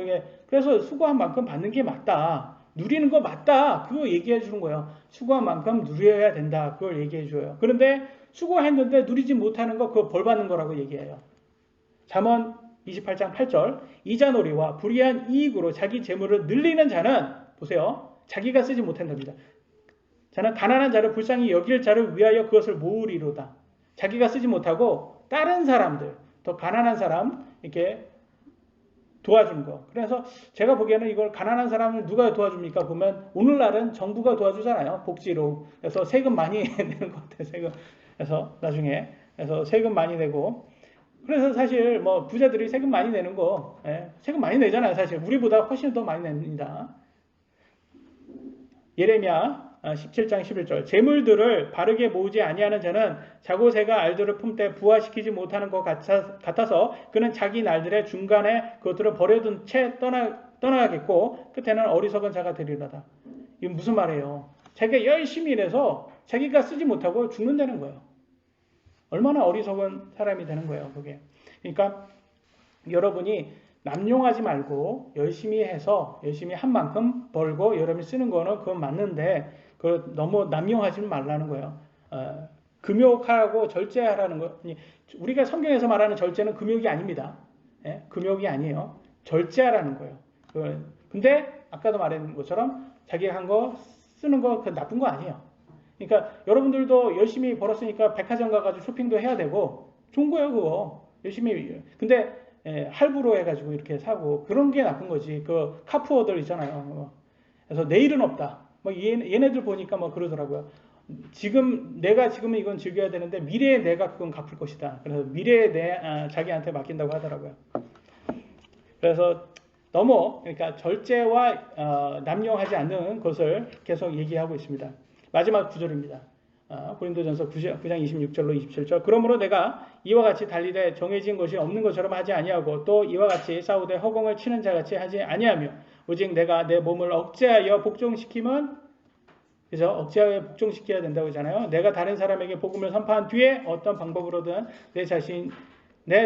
그래서 수고한 만큼 받는 게 맞다. 누리는 거 맞다. 그거 얘기해 주는 거예요. 수고한 만큼 누려야 된다. 그걸 얘기해 줘요. 그런데 수고했는데 누리지 못하는 거 그거 벌 받는 거라고 얘기해요. 잠언 28장 8절 이자놀이와 불의한 이익으로 자기 재물을 늘리는 자는 보세요. 자기가 쓰지 못한답니다. 자는 가난한 자를 불쌍히 여길 자를 위하여 그것을 모으리로다. 자기가 쓰지 못하고 다른 사람들, 더 가난한 사람 이렇게 도와준 거. 그래서 제가 보기에는 이걸 가난한 사람을 누가 도와줍니까? 보면 오늘날은 정부가 도와주잖아요. 복지로. 그래서 세금 많이 내는 것 같아요. 세금. 그래서 나중에 세금 많이 내고. 그래서 사실 부자들이 세금 많이 내는 거, 세금 많이 내잖아요. 사실 우리보다 훨씬 더 많이 냅니다. 예레미야 17장 11절 재물들을 바르게 모으지 아니하는 자는 자고새가 알들을 품때 부화시키지 못하는 것 같아서 그는 자기 날들의 중간에 그것들을 버려둔 채 떠나겠고 끝에는 어리석은 자가 되리로다. 이건 무슨 말이에요? 자기가 열심히 일해서 자기가 쓰지 못하고 죽는다는 거예요. 얼마나 어리석은 사람이 되는 거예요. 그게. 그러니까 여러분이 남용하지 말고 열심히 해서 열심히 한 만큼 벌고 여러분이 쓰는 거는 그건 맞는데 그걸 너무 남용하지 말라는 거예요. 금욕하고 절제하라는 거. 우리가 성경에서 말하는 절제는 금욕이 아닙니다. 금욕이 아니에요. 절제하라는 거예요. 근데 아까도 말한 것처럼 자기가 한 거 쓰는 거 그 나쁜 거 아니에요. 그러니까 여러분들도 열심히 벌었으니까 백화점 가가지고 쇼핑도 해야 되고 좋은 거예요 그거. 열심히. 근데 할부로 해가지고 이렇게 사고 그런 게 나쁜 거지. 그 카푸어들 있잖아요. 그래서 내일은 없다. 얘네들 보니까 그러더라고요. 내가 지금은 이건 즐겨야 되는데 미래에 내가 그건 갚을 것이다. 그래서 미래에 자기한테 맡긴다고 하더라고요. 그래서 그러니까 절제와 남용하지 않는 것을 계속 얘기하고 있습니다. 마지막 구절입니다. 고린도전서 9장 26절로 27절 그러므로 내가 이와 같이 달리되 정해진 것이 없는 것처럼 하지 아니하고 또 이와 같이 싸우되 허공을 치는 자같이 하지 아니하며 오직 내가 내 몸을 억제하여 복종시키면 그래서 억제하여 복종시켜야 된다고 하잖아요. 내가 다른 사람에게 복음을 선포한 뒤에 어떤 방법으로든 내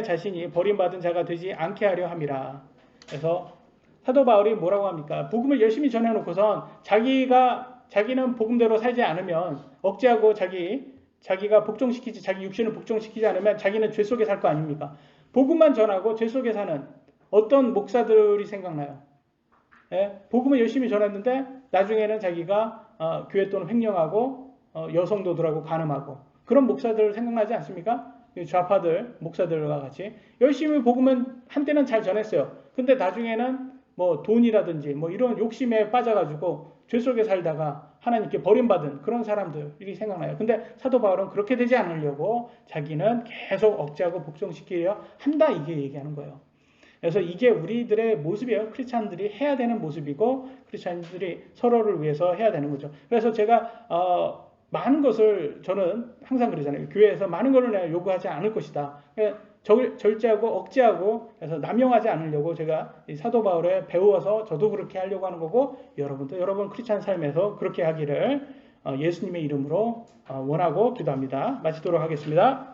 자신이 버림받은 자가 되지 않게 하려 함이라. 그래서 사도 바울이 뭐라고 합니까? 복음을 열심히 전해놓고선 자기는 복음대로 살지 않으면 억제하고 자기가 복종시키지 자기 육신을 복종시키지 않으면 자기는 죄 속에 살 거 아닙니까? 복음만 전하고 죄 속에 사는 어떤 목사들이 생각나요? 복음을 열심히 전했는데 나중에는 자기가 교회 돈을 횡령하고 여성도들하고 간음하고 그런 목사들 생각나지 않습니까? 좌파들 목사들과 같이 열심히 복음은 한때는 잘 전했어요. 근데 나중에는 돈이라든지 이런 욕심에 빠져가지고 죄 속에 살다가 하나님께 버림받은 그런 사람들이 생각나요. 근데 사도 바울은 그렇게 되지 않으려고 자기는 계속 억제하고 복종시키려 한다 이게 얘기하는 거예요. 그래서 이게 우리들의 모습이에요. 크리스찬들이 해야 되는 모습이고 크리스찬들이 서로를 위해서 해야 되는 거죠. 그래서 제가 많은 것을 저는 항상 그러잖아요. 교회에서 많은 것을 내가 요구하지 않을 것이다. 절제하고 억제하고 그래서 남용하지 않으려고 제가 이 사도 바울에 배워서 저도 그렇게 하려고 하는 거고 여러분도 여러분 크리스찬 삶에서 그렇게 하기를 예수님의 이름으로 원하고 기도합니다. 마치도록 하겠습니다.